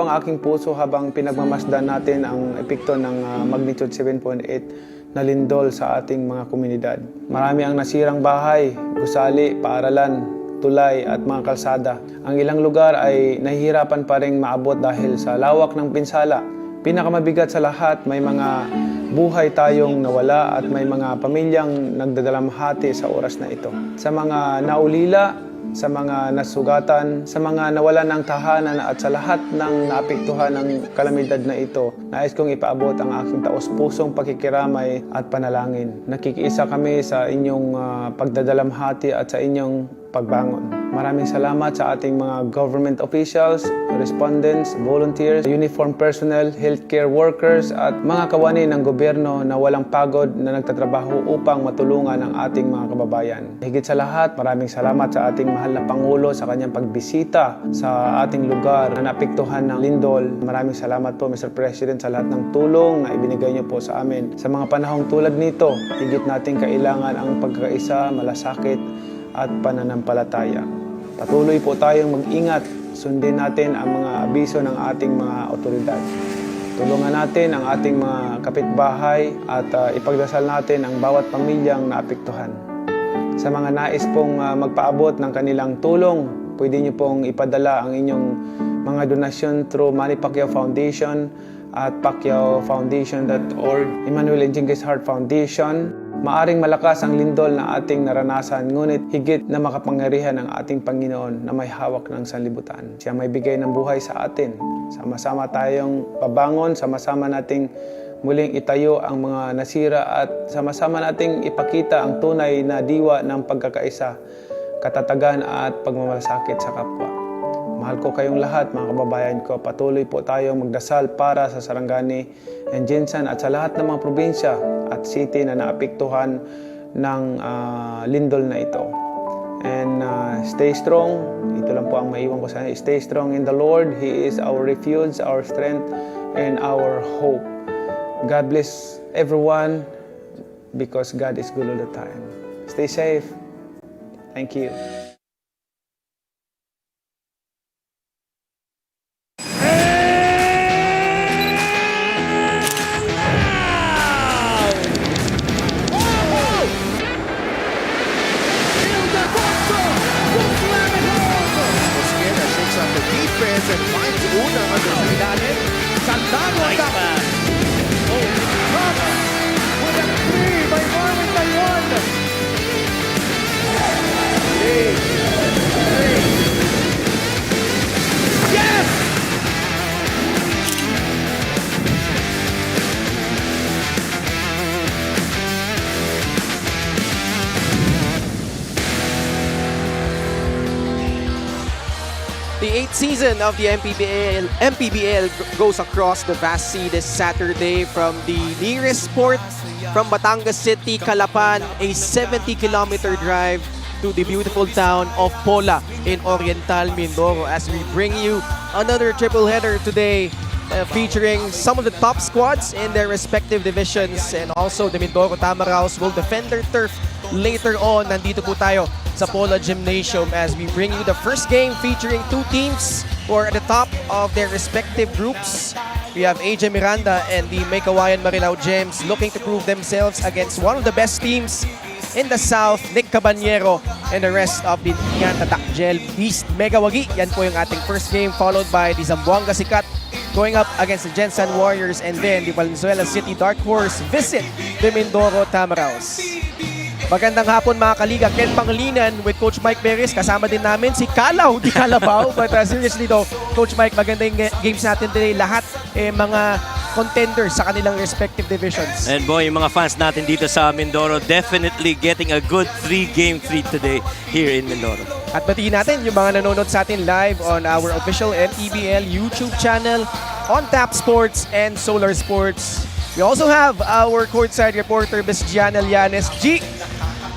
ang aking puso habang pinagmamasdan natin ang epekto ng magnitude 7.8 na lindol sa ating mga komunidad. Marami ang nasirang bahay, gusali, paaralan, tulay at mga kalsada. Ang ilang lugar ay nahihirapan pa ring maabot dahil sa lawak ng pinsala. Pinakamabigat sa lahat, may mga buhay tayong nawala at may mga pamilyang nagdadalamhati sa oras na ito. Sa mga naulila, sa mga nasugatan, sa mga nawalan ng tahanan at sa lahat ng naapektuhan ng kalamidad na ito, nais kong ipaabot ang aking taos-pusong pakikiramay at panalangin. Nakikiisa kami sa inyong pagdadalamhati at sa inyong pagbangon. Maraming salamat sa ating mga government officials, respondents, volunteers, uniform personnel, healthcare workers at mga kawani ng gobyerno na walang pagod na nagtatrabaho upang matulungan ang ating mga kababayan. Higit sa lahat, maraming salamat sa ating mahal na Pangulo sa kanyang pagbisita sa ating lugar na naapektuhan ng lindol. Maraming salamat po, Mr. President, sa lahat ng tulong na ibinigay niyo po sa amin. Sa mga panahong tulad nito, higit natin kailangan ang pagkakaisa, malasakit at pananampalataya. Patuloy po tayong mag-ingat, sundin natin ang mga abiso ng ating mga otoridad. Tulungan natin ang ating mga kapitbahay at ipagdasal natin ang bawat pamilyang naapektuhan. Sa mga nais pong magpaabot ng kanilang tulong, pwede niyo pong ipadala ang inyong mga donasyon through MANNY Pacquiao Foundation at PACQUIAO'S.org, Emmanuel and Jinkies Heart Foundation. Maaring malakas ang lindol na ating naranasan, ngunit higit na makapangyarihan ang ating Panginoon na may hawak ng sanlibutan. Siya may bigay ng buhay sa atin. Sama-sama tayong pabangon, sama-sama nating muling itayo ang mga nasira at sama-sama nating ipakita ang tunay na diwa ng pagkakaisa, katatagan at pagmamalasakit sa kapwa. Mahal ko kayong lahat, mga kababayan ko. Patuloy po tayong magdasal para sa Sarangani and Jinsan at sa lahat ng mga probinsya at city na naapektuhan ng lindol na ito. And stay strong. Ito lang po ang maiwan ko sa inyo. Stay strong in the Lord. He is our refuge, our strength, and our hope. God bless everyone because God is good all the time. Stay safe. Thank you. Defense and finds una ang ilalim. Santano ang dapat. Oh, Rama with a 3 by Marvin Taiwan. 3. Yes! The 8th season of the MPBL goes across the vast sea this Saturday from the nearest port from Batangas City, Calapan, a 70-kilometer drive to the beautiful town of Pola in Oriental Mindoro as we bring you another triple header today featuring some of the top squads in their respective divisions, and also the Mindoro Tamaraws will defend their turf later on. Nandito po tayo sa Pola Gymnasium as we bring you the first game featuring two teams who are at the top of their respective groups. We have AJ Miranda and the Meycauayan Marilao Gems looking to prove themselves against one of the best teams in the South, Nick Cabanyero, and the rest of the Biñan Tatakjel Beast Megawagi. Yan po yung ating first game, followed by the Zamboanga Sikat going up against the Gensan Warriors, and then the Valenzuela City Dark Horse visit the Mindoro Tamaraws. Magandang hapon mga kaliga. Ken Panglinan with Coach Mike Perez. Kasama din namin si Kalaw, di Kalabaw. But seriously though, Coach Mike, maganda yung games natin today. Lahat mga contenders sa kanilang respective divisions. And boy, yung mga fans natin dito sa Mindoro definitely getting a good 3-game treat today here in Mindoro. At batiin natin yung mga nanonood sa atin live on our official MPBL YouTube channel, on Tap Sports and Solar Sports. We also have our courtside reporter, Ms. Gianna Llanes. G,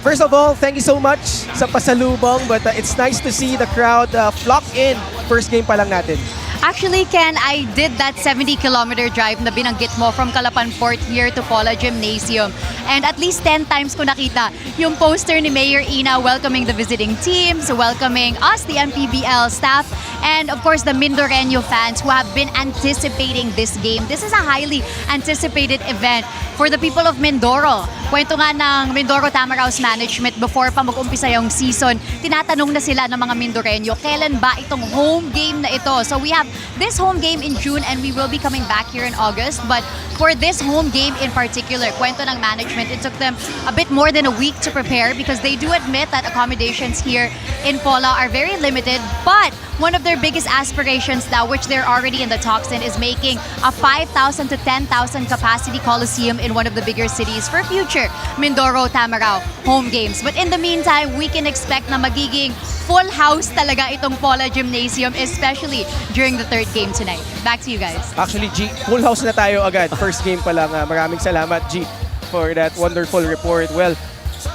first of all, thank you so much sa pasalubong, but it's nice to see the crowd flock in. First game pa lang natin. Actually, Ken, I did that 70-kilometer drive na binanggit mo from Calapan Port here to Pola Gymnasium. And at least 10 times ko nakita yung poster ni Mayor Ina welcoming the visiting teams, welcoming us, the MPBL staff, and of course the Mindoreño fans who have been anticipating this game. This is a highly anticipated event for the people of Mindoro. Kwento nga ng Mindoro Tamarao's management before pa mag-umpisa yung season, tinatanong na sila ng mga Mindoreño, kailan ba itong home game na ito? So we have this home game in June and we will be coming back here in August. But for this home game in particular, kwento ng management, it took them a bit more than a week to prepare because they do admit that accommodations here in Pola are very limited. But one of their biggest aspirations now, which they're already in the talks in, is making a 5,000 to 10,000 capacity coliseum in one of the bigger cities for future Mindoro Tamarao home games. But in the meantime, we can expect na magiging full house talaga itong Pola Gymnasium, especially during the third game tonight. Back to you guys. Actually, G, full house na tayo agad. First game pa lang. Maraming salamat, G, for that wonderful report. Well,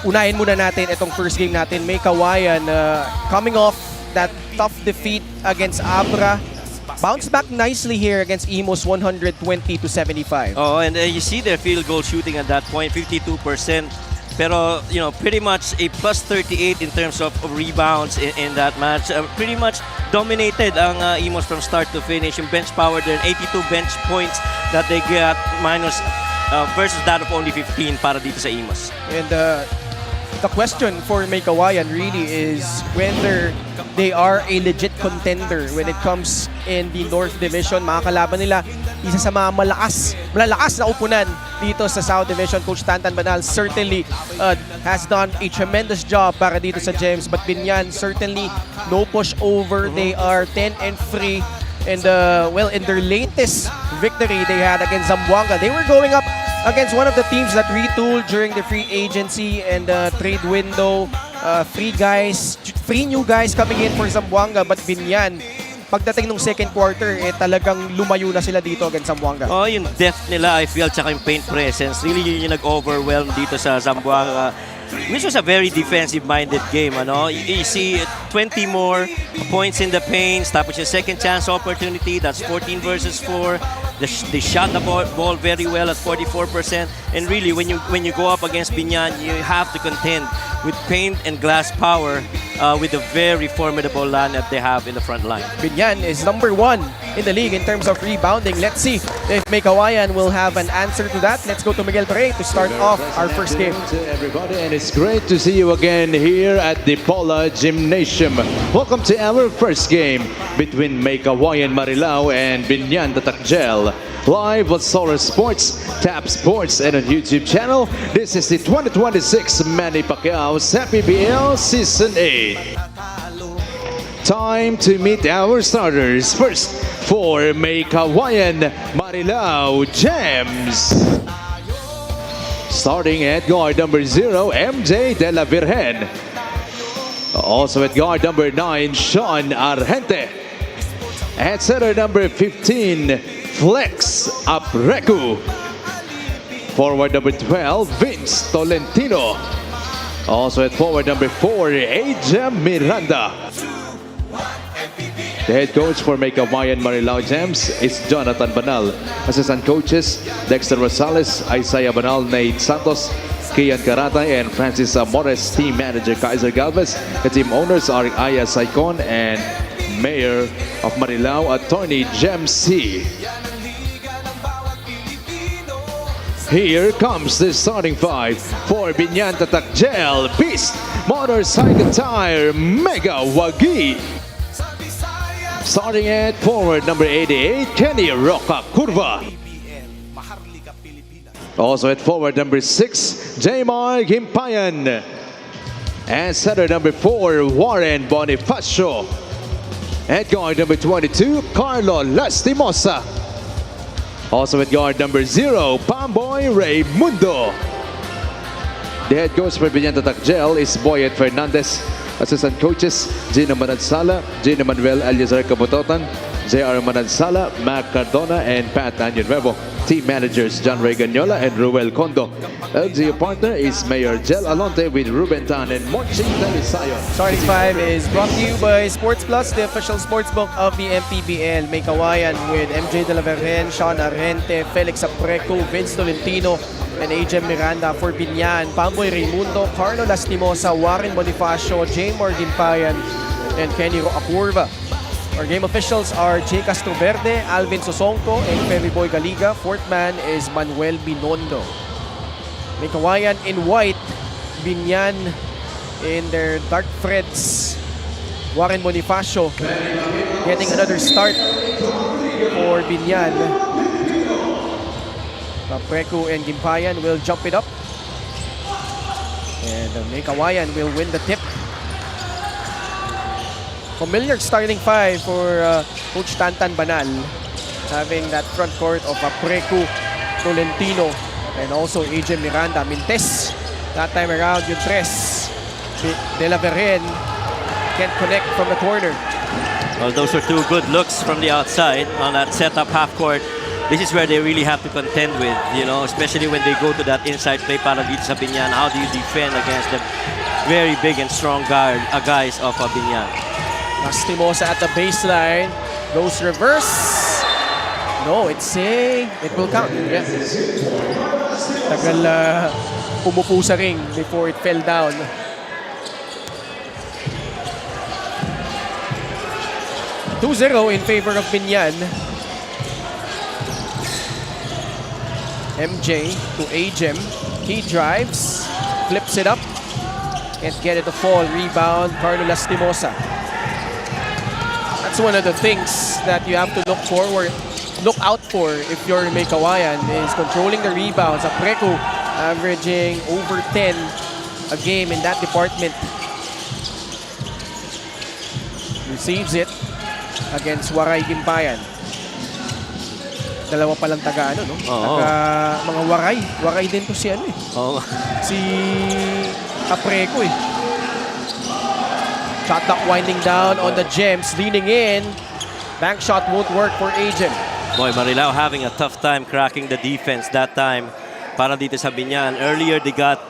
unahin muna natin itong first game natin. Meycauayan coming off that tough defeat against Abra. Bounced back nicely here against Imos 120 to 75. Oh, and you see their field goal shooting at that point, 52%. Pero, you know, pretty much a plus 38 in terms of rebounds in that match. Pretty much dominated ang Imos from start to finish. Yung bench power there, 82 bench points that they got minus versus that of only 15 para dito sa Imos. And the question for Meycauayan really is whether they are a legit contender when it comes in the North Division. Makakalaban nila isa sa mga malalakas na upunan dito sa South Division. Coach Tantan Banal certainly has done a tremendous job para dito sa Gems. But Biñan, certainly no push over. They are 10-3. And well, in their latest victory they had against Zamboanga, they were going up against one of the teams that retooled during the free agency and trade window. Three new guys coming in for Zamboanga, but Biñan, pagdating ng second quarter, talagang lumayo na sila dito against Zamboanga. Oh, yung depth nila, I feel, tsaka yung paint presence, really yun yung nag-overwhelm dito sa Zamboanga. Which was a very defensive-minded game, ano? You see 20 more points in the paint, tapos yung second chance opportunity, that's 14 versus 4. They shot the ball very well at 44%. And really, when you go up against Biñan, you have to contend with paint and glass power with a very formidable lineup they have in the front line. Biñan is number 1 in the league in terms of rebounding. Let's see if Meycauayan will have an answer to that. Let's go to Miguel Pere to start off our first game. To everybody, and it's great to see you again here at the Pola Gymnasium. Welcome to our first game between Meycauayan Marilao and Biñan Tatakgel. Live on Solar Sports, Tap Sports, and on YouTube channel. This is the 2026 Manny Pacquiao's MPBL Season 8. Time to meet our starters. First, for Meycauayan Marilao Gems. Starting at guard number 0, MJ De La Virgen. Also at guard number 9, Sean Argente. At center number 15, Flex Aprecu. Forward number 12, Vince Tolentino. Also at forward number 4, Aja Miranda. The head coach for Meycauayan Marilao Gems is Jonathan Banal. Assistant coaches, Dexter Rosales, Isaiah Banal, Nate Santos, Kian Karatay, and Francis Amores. Team manager, Kaiser Galvez. The team owners are Aya Saicon and Mayor of Marilao, Attorney Jem C. Here comes the starting 5 for Biñan Tatakgel, Beast, Motorcycle Tire, Mega Wagi. Starting at forward number 88, Kenny Roca Curva. Also at forward number 6, Jaymar Gimpayan. And center number 4, Warren Bonifacio. At guard number 22, Carlo Lastimosa. Also at guard number 0, Pamboy Raymundo. The head coach for Biñan Tatakgel is Boyet Fernandez. Assistant coaches, Gino Manansala, Gino Manuel Eliazar Cabototan, J.R. Manansala, Mac Cardona, and Pat Nuevo. Team managers, John Ray Gagnola and Ruel Condo. LGU partner is Mayor Jel Alonte with Ruben Tan and Monching Talisayo. Starting 5 is brought to you by Sports Plus, the official sportsbook of the MPBL. Meycauayan with MJ De La Virgen, Sean Argente, Felix Apreco, Vince Tolentino, and AJ Miranda. For Biñan, Pamboy Raymundo, Carlo Lastimosa, Warren Bonifacio, Jaymar Gimpayan, and Kenny Roacurva. Our game officials are Jay Castroverde, Alvin Sosonko, and Ferry Boy Galiga. Fourth man is Manuel Binondo. Meycauayan in white, Biñan in their dark threads. Warren Bonifacio getting another start for Biñan. Papreku and Gimpayan will jump it up. And Meycauayan will win the tip. Familiar starting five for Coach Tantan Banal, having that front court of Papreku, Tolentino, and also AJ Miranda. Mintes, that time around yung tres. De La Verren can't connect from the corner. Well, those are two good looks from the outside on that setup half court. This is where they really have to contend with, you know, especially when they go to that inside play para dito sa Biñan. How do you defend against the very big and strong guys of Biñan? Lastimosa at the baseline. Goes reverse. No, it will count. Yeah. Tagal pumupo sa ring before it fell down. (2-0) in favor of Biñan. MJ to Ajem. He drives, flips it up, can't get it to fall. Rebound, Carlo Lastimosa. That's one of the things that you have to look out for if you're Meycauayan, is controlling the rebounds. Papreku averaging over 10 a game in that department. Receives it against Waray Gimpayan. Dalawa palang taga no? Taga mga Waray. Waray din to si si Papreku Shot clock winding down on the gems, leaning in. Bank shot won't work for Agent. Boy, Marilao having a tough time cracking the defense that time. Para dito sa Biñan. Earlier, they got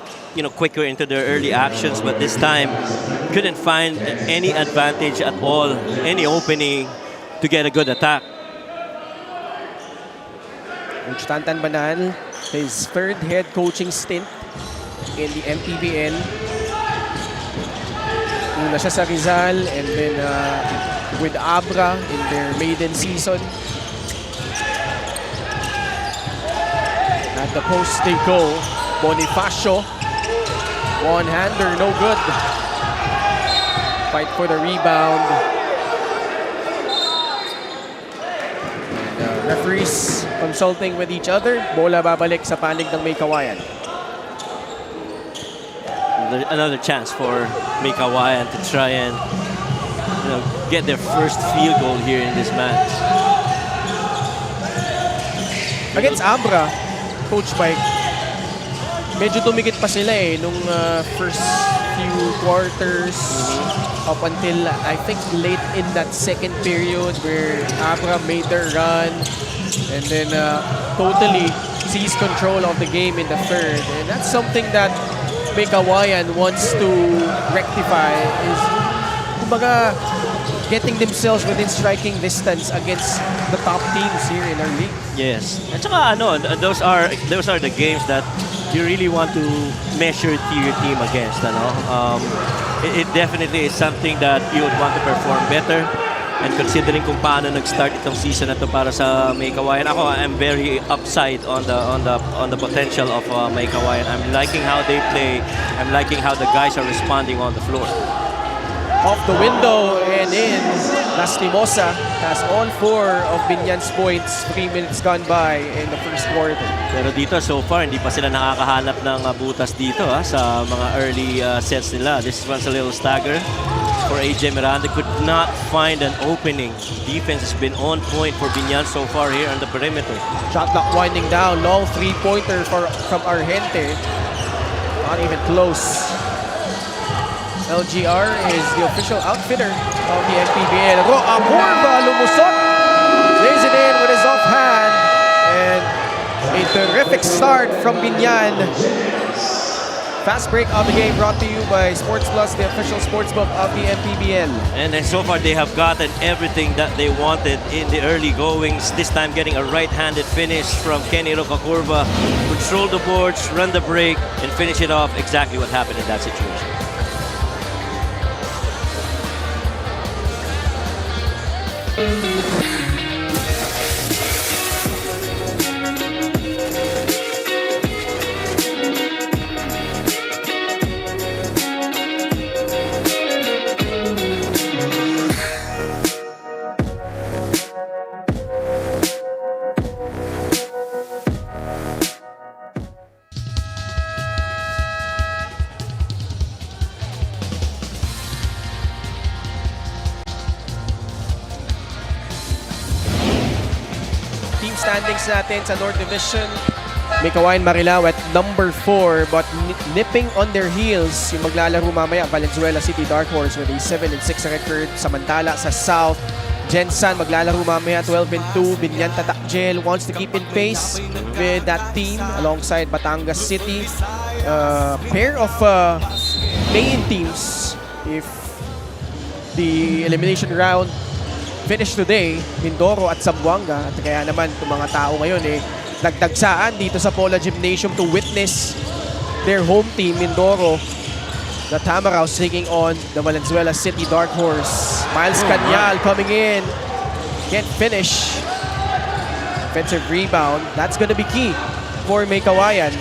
quicker into their early actions, but this time couldn't find any advantage at all, any opening to get a good attack. Coach Tantan Banal, his third head coaching stint in the MPBL. Una siya sa Rizal and then with Abra in their maiden season. At the post they go. Bonifacio. One-hander, no good. Fight for the rebound. And, referees consulting with each other. Bola babalik sa panig ng Meycauayan. Another chance for Meycauayan to try and get their first field goal here in this match. Against Abra, coached by, medyo tumigit pa sila nung first few quarters up until I think late in that second period where Abra made their run and then totally seized control of the game in the third. And that's something that Meycauayan wants to rectify, is kumbaga getting themselves within striking distance against the top teams here in our league. Yes. At saka those are the games that you really want to measure your team against. It definitely is something that you would want to perform better. And considering kung paano nag-start itong season na to para sa Meycauayan, I'm very upside on the potential of Meycauayan. I'm liking how they play. I'm liking how the guys are responding on the floor. Off the window and in. Lastimosa has all 4 of Biñan's points. 3 minutes gone by in the first quarter. Pero dito so far hindi pa sila nakakahanap ng butas dito sa mga early sets nila. This one's a little stagger for AJ Miranda. Could not find an opening. Defense has been on point for Biñan so far here on the perimeter. Shot clock winding down. Long three-pointer from Argente. Not even close. LGR is the official outfitter of the MPBL. Apurva lumusot. Lays it in with his offhand. And a terrific start from Biñan. Fast break of the game brought to you by Sports Plus, the official sportsbook of the MPBL. And so far they have gotten everything that they wanted in the early goings. This time getting a right-handed finish from Kenny Rocacurva. Control the boards, run the break, and finish it off. Exactly what happened in that situation. Team standings natin sa North Division. Meycauayan Marilao at number 4 but nipping on their heels yung maglalaro mamaya Valenzuela City Dark Horse with a 7-6 record. Samantala sa South, Gensan maglalaro mamaya 12-2. Biñan Tatakjel wants to keep in pace with that team alongside Batangas City. Pair of main teams if the elimination round finish today, Mindoro at Zamboanga. At kaya naman itong mga tao ngayon nagdagsaan dito sa Pola Gymnasium to witness their home team, Mindoro, the Tamaraws taking on the Valenzuela City Dark Horse. Miles Cañal coming in. Can't finish. Offensive rebound. That's gonna be key for Meycauayan.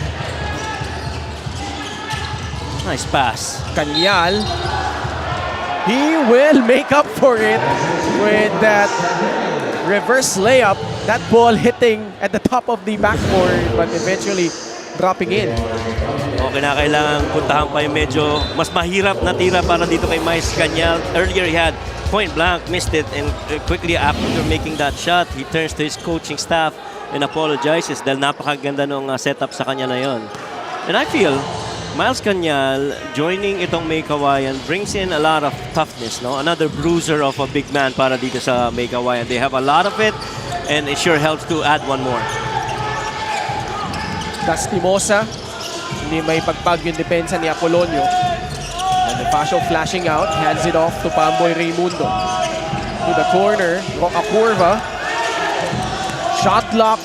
Nice pass. Cañal. He will make up for it with that reverse layup. That ball hitting at the top of the backboard but eventually dropping in. Okay na, kailangan puntahan pa yung medyo mas mahirap na tira para dito kay Miles Cañal. Earlier he had point blank, missed it, and quickly after making that shot, he turns to his coaching staff and apologizes dahil napakaganda nung setup sa kanya na yon. And I feel Miles Cañal joining itong Meycauayan brings in a lot of toughness, no? Another bruiser of a big man para dito sa Meycauayan. They have a lot of it and it sure helps to add one more. Castimosa, hindi may pagpag yung depensa ni Apolonio. And the Pasho flashing out, hands it off to Pamboy Raimundo. To the corner, a curva. Shot block.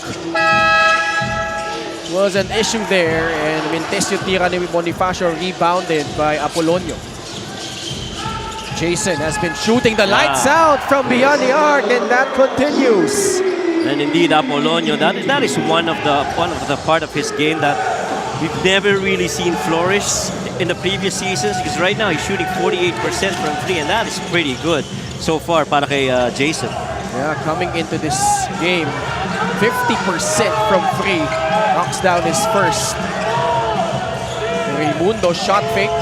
Was an issue there and mintes yung tira ni Bonifacio, rebounded by Apolonio. Jason has been shooting the lights out from beyond the arc and that continues. And indeed, Apolonio, that is one of the part of his game that we've never really seen flourish in the previous seasons, because right now he's shooting 48% from 3 and that is pretty good so far para kay Jason. Yeah, coming into this game, 50% from 3. Knocks down his first. Raimundo shot fake.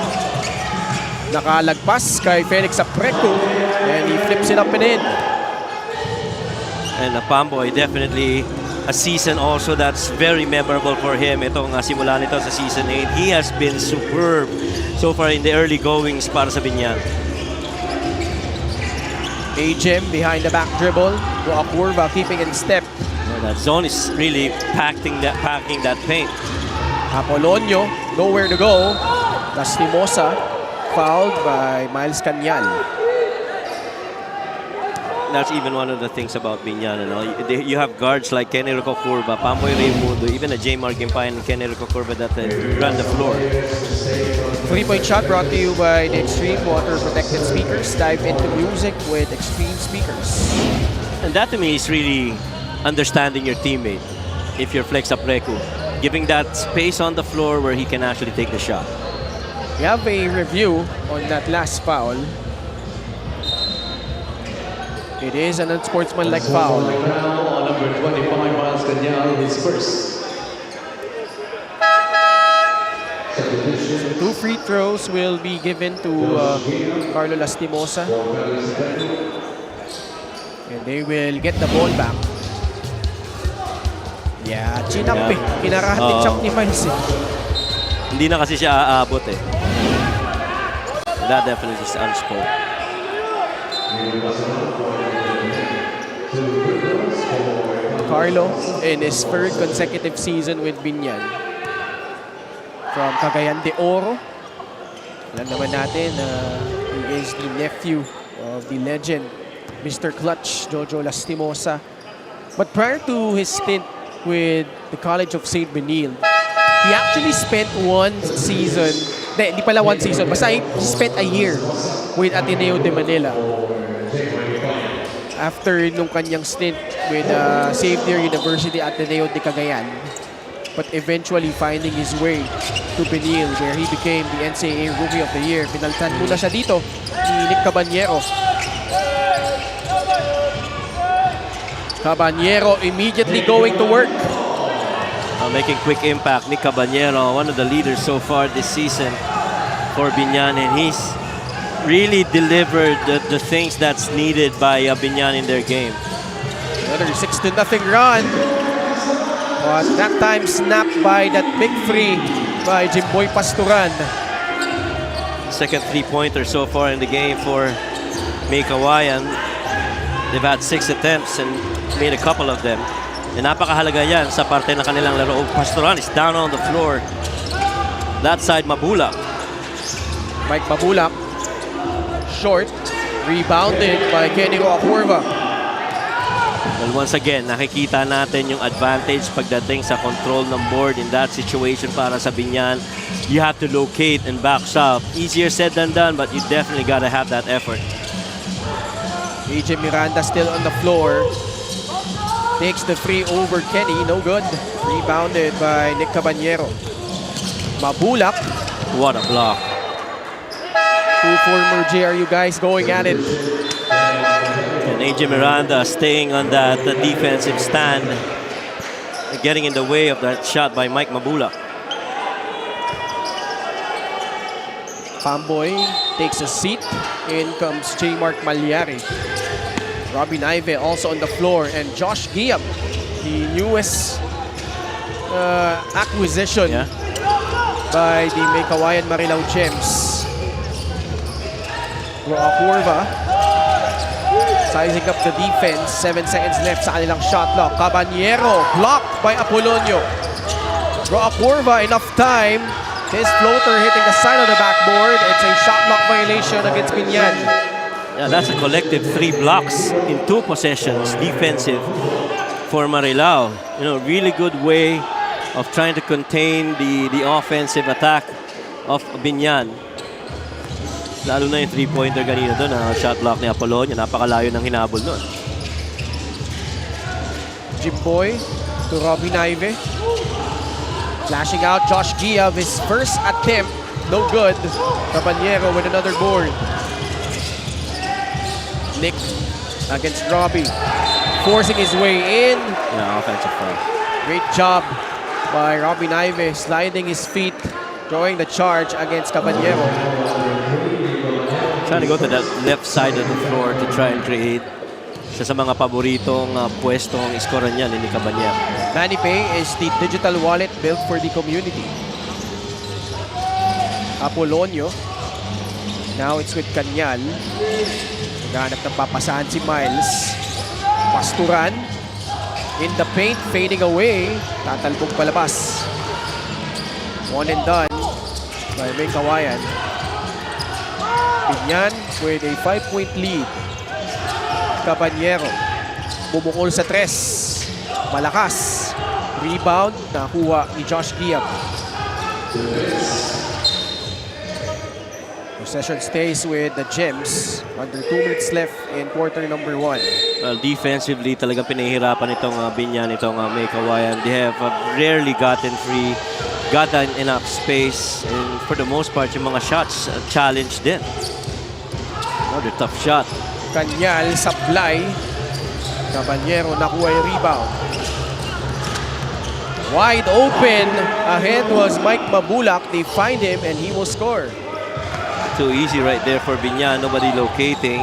Nakalagpas kay Felix Apreco and he flips it up and in. And Pamboy, definitely a season also that's very memorable for him. Itong simula nito sa season 8. He has been superb so far in the early goings para sa Biñan. Ajem behind the back dribble. Curva keeping in step. That zone is really packing that paint. Apolonio, nowhere to go. Castimosa fouled by Miles Cañal. That's even one of the things about Biñan. You have guards like Kenny Curva, Pamboy Raimundo, even a J. Gimpayan and Kenny Curva that run the floor. 3-point shot brought to you by the Extreme Water Protected Speakers. Dive into music with Extreme Speakers. And that to me is really understanding your teammate if you're Flex Apreco, giving that space on the floor where he can actually take the shot. We have a review on that last foul. It is an unsportsmanlike foul. Number 25, Miles Cañal, his first. So 2 free throws will be given to Carlo Lastimosa. And they will get the ball back. Yeah, chin-up eh. Kinarahating chop ni Miles eh. Hindi na kasi siya aabot eh. That definitely is unspoken. Carlo in his third consecutive season with Biñan. From Cagayan de Oro. Alam naman natin he is the nephew of the legend, Mr. Clutch, Jojo Lastimosa. But prior to his stint with the College of St. Benil, he actually spent one season, hindi pala one season, basta he spent a year with Ateneo de Manila. after nung kanyang stint with Xavier University Ateneo de Cagayan, but eventually finding his way to Benil where he became the NCAA Rookie of the Year. Pinalitan muna siya dito ni Nick Caballero. Caballero immediately going to work. Making quick impact, Nick Caballero, one of the leaders so far this season for Biñan, and he's really delivered the things that's needed by Biñan in their game. Another 6-0 run. But that time snapped by that big free by Jimboy Pasturan. Second three-pointer so far in the game for Meycauayan. They've had 6 attempts and made a couple of them. And napakahalaga yan sa parte ng kanilang laro. Pasturan is down on the floor. That side, Mabulak. Mike Mabulak. Short. Rebounded by Kenny Roacorva. Well, once again, nakikita natin yung advantage pagdating sa control ng board in that situation para sa Biñan. You have to locate and back up. Easier said than done, but you definitely gotta have that effort. AJ Miranda still on the floor. Takes the free over Kenny, no good. Rebounded by Nick Caballero. Mabulak. What a block. Two former JRU guys going at it. And AJ Miranda staying on that defensive stand, getting in the way of that shot by Mike Mabulak. Pamboy takes a seat. In comes J. Mark Malyari. Robin Ive also on the floor, and Josh Giab, the newest acquisition by the Meycauayan Marilao Gems. Roacorva sizing up the defense. 7 seconds left sa kanilang shot clock. Caballero blocked by Apolonio. Roacorva enough time. His floater hitting the side of the backboard. It's a shot clock violation against Biñan. Yeah, that's a collective 3 blocks in 2 possessions, defensive for Marilao. You know, really good way of trying to contain the offensive attack of Biñan. Lalo na yung 3-pointer kanina doon, shot block ni Apolonio. Napakalayo ng hinabol doon. Jimboy to Robin Ive. Flashing out Josh Giab, his first attempt, no good. Caballero with another board. Nick against Robbie, forcing his way in. Yeah, offensive foul. Great job by Robin Ive, sliding his feet, throwing the charge against Caballero. Trying to go to that left side of the floor to try and create. Isa sa mga paboritong pwestong iskoran niyan ni Caballero. Manny Pay is the digital wallet built for the community. Apolonio. Now it's with Kanyal. Naghahanap ng papasahan si Miles. Pasturan. In the paint, fading away. Tatalbog palabas. 1 and done by Meycauayan. Biñan with a 5-point lead. Caballero. Bumukol sa 3. Malakas. Rebound. Nakuha ni Josh Giab. Possession stays with the Gems. Under 2 minutes left in quarter number 1. Well, defensively, talagang pinahihirapan itong Biñan, itong Meycauayan. They have rarely gotten free, gotten enough space, and for the most part, yung mga shots challenge din. Another tough shot. Kanyal, sablay. Caballero nakuha yung rebound. Wide open. Ahead was Mike Mabulak. They find him and he will score. Too easy right there for Biñan. Nobody locating.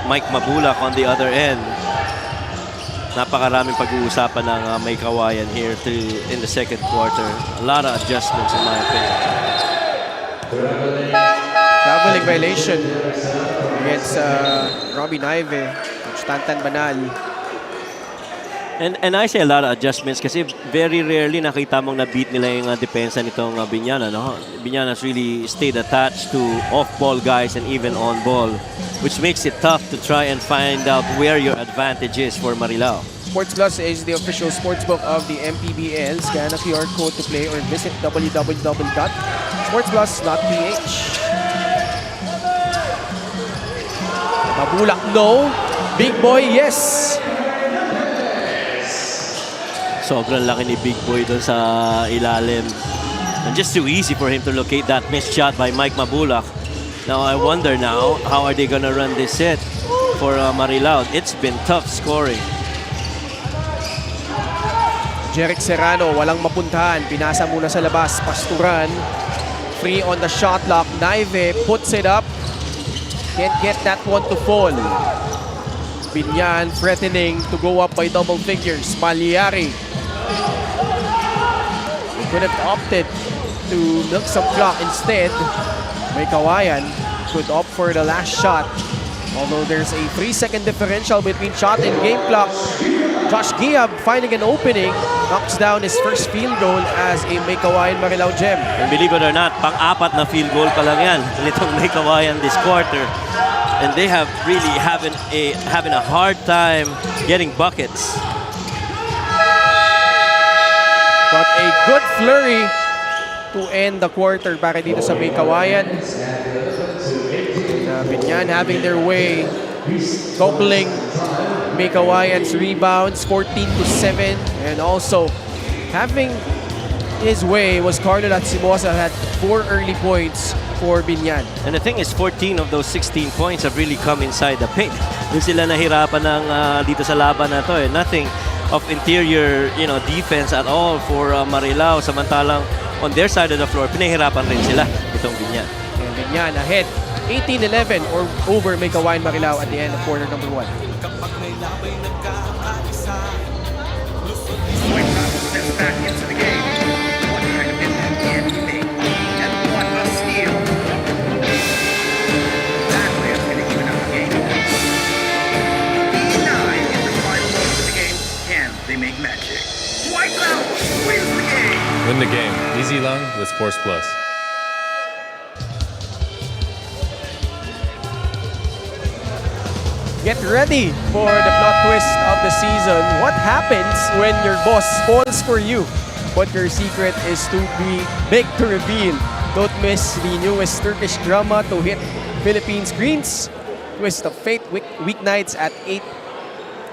Mike Mabulak on the other end. Napakaraming pag-uusapan ng Meycauayan here in the second quarter. A lot of adjustments in my opinion. Traveling violation against Robin Ive. Tantan Banal. And I say a lot of adjustments kasi very rarely nakita mong na-beat nila yung depensa nitong Biñan. Biñan has really stayed attached to off-ball guys and even on-ball, which makes it tough to try and find out where your advantage is for Marilao. Sports Plus is the official sportsbook of the MPBL. Scan a QR code to play or visit www.sportsplus.ph. Mabulak no. Big Boy, yes. Sobrang laki ni Big Boy doon sa ilalim. And just too easy for him to locate that missed shot by Mike Mabulak. Now I wonder now, how are they gonna run this set for Marilao? It's been tough scoring. Jeric Serrano, walang mapuntahan. Pinasa muna sa labas. Pasturan. Free on the shot clock. Naive puts it up. Can't get that one to fall. Biñan threatening to go up by double figures. Pagliari. He could have opted to milk some clock instead. Meycauayan could opt for the last shot. Although there's a 3-second differential between shot and game clock. Josh Giab finding an opening, knocks down his first field goal as a Meycauayan Marilao gem. And believe it or not, pang-apat na field goal pa lang yan nitong Meycauayan this quarter. And they have really having a hard time getting buckets. But a good flurry to end the quarter para dito sa Meycauayan. Biñan having their way, doubling Meycauayan's rebounds, 14-7, and also having his way was Carlo Latsimosa, had 4 early points for Biñan. And the thing is, 14 of those 16 points have really come inside the paint. Doon sila nahirapan ng dito sa laban na to. Nothing of interior, defense at all for Marilao. Samantalang on their side of the floor, pinahirapan rin sila itong Biñan. And Biñan ahead, 18-11 or over Meycauayan Marilao at the end of quarter number 1. Back into the game. What kind of impact can he make? And what a steal! That way is going to even up the game. 9 in the final moments of the game. Can they make magic? White Loud wins the game! Win the game. Easy lang with Sports Plus. Get ready for the plot twist of the season. What happens when your boss falls for you, but your secret is too big to reveal? Don't miss the newest Turkish drama to hit Philippine screens. Twist of Fate weeknights at 8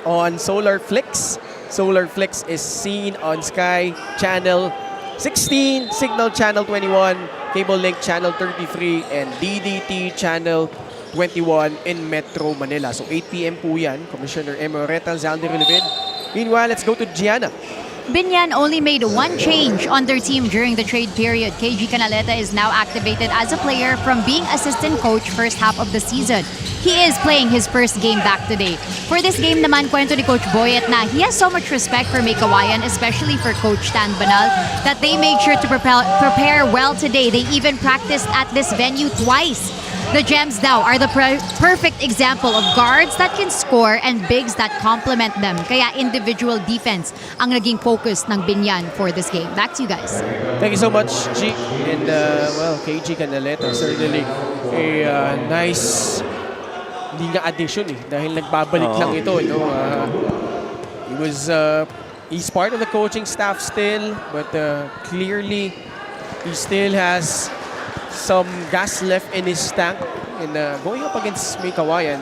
on Solar Flix. Solar Flix is seen on Sky Channel 16, Signal Channel 21, Cable Link Channel 33, and DDT Channel 21 in Metro Manila. So 8 p.m. po yan. Commissioner Emoreta, Zaldi Relibid. Meanwhile, let's go to Gianna. Biñan only made one change on their team during the trade period. KG Canaleta is now activated as a player from being assistant coach first half of the season. He is playing his first game back today. For this game naman, kwento ni Coach Boyet na he has so much respect for Meycauayan, especially for Coach Stan Banal, that they made sure to prepare well today. They even practiced at this venue twice. The Gems now are the perfect example of guards that can score and bigs that complement them. Kaya individual defense ang naging focus ng Biñan for this game. Back to you guys. Thank you so much, G. And, KG Canaleta, certainly a nice hindi nga addition dahil nagbabalik lang ito. He's part of the coaching staff still, but clearly he still has some gas left in his tank, and going up against Meycauayan,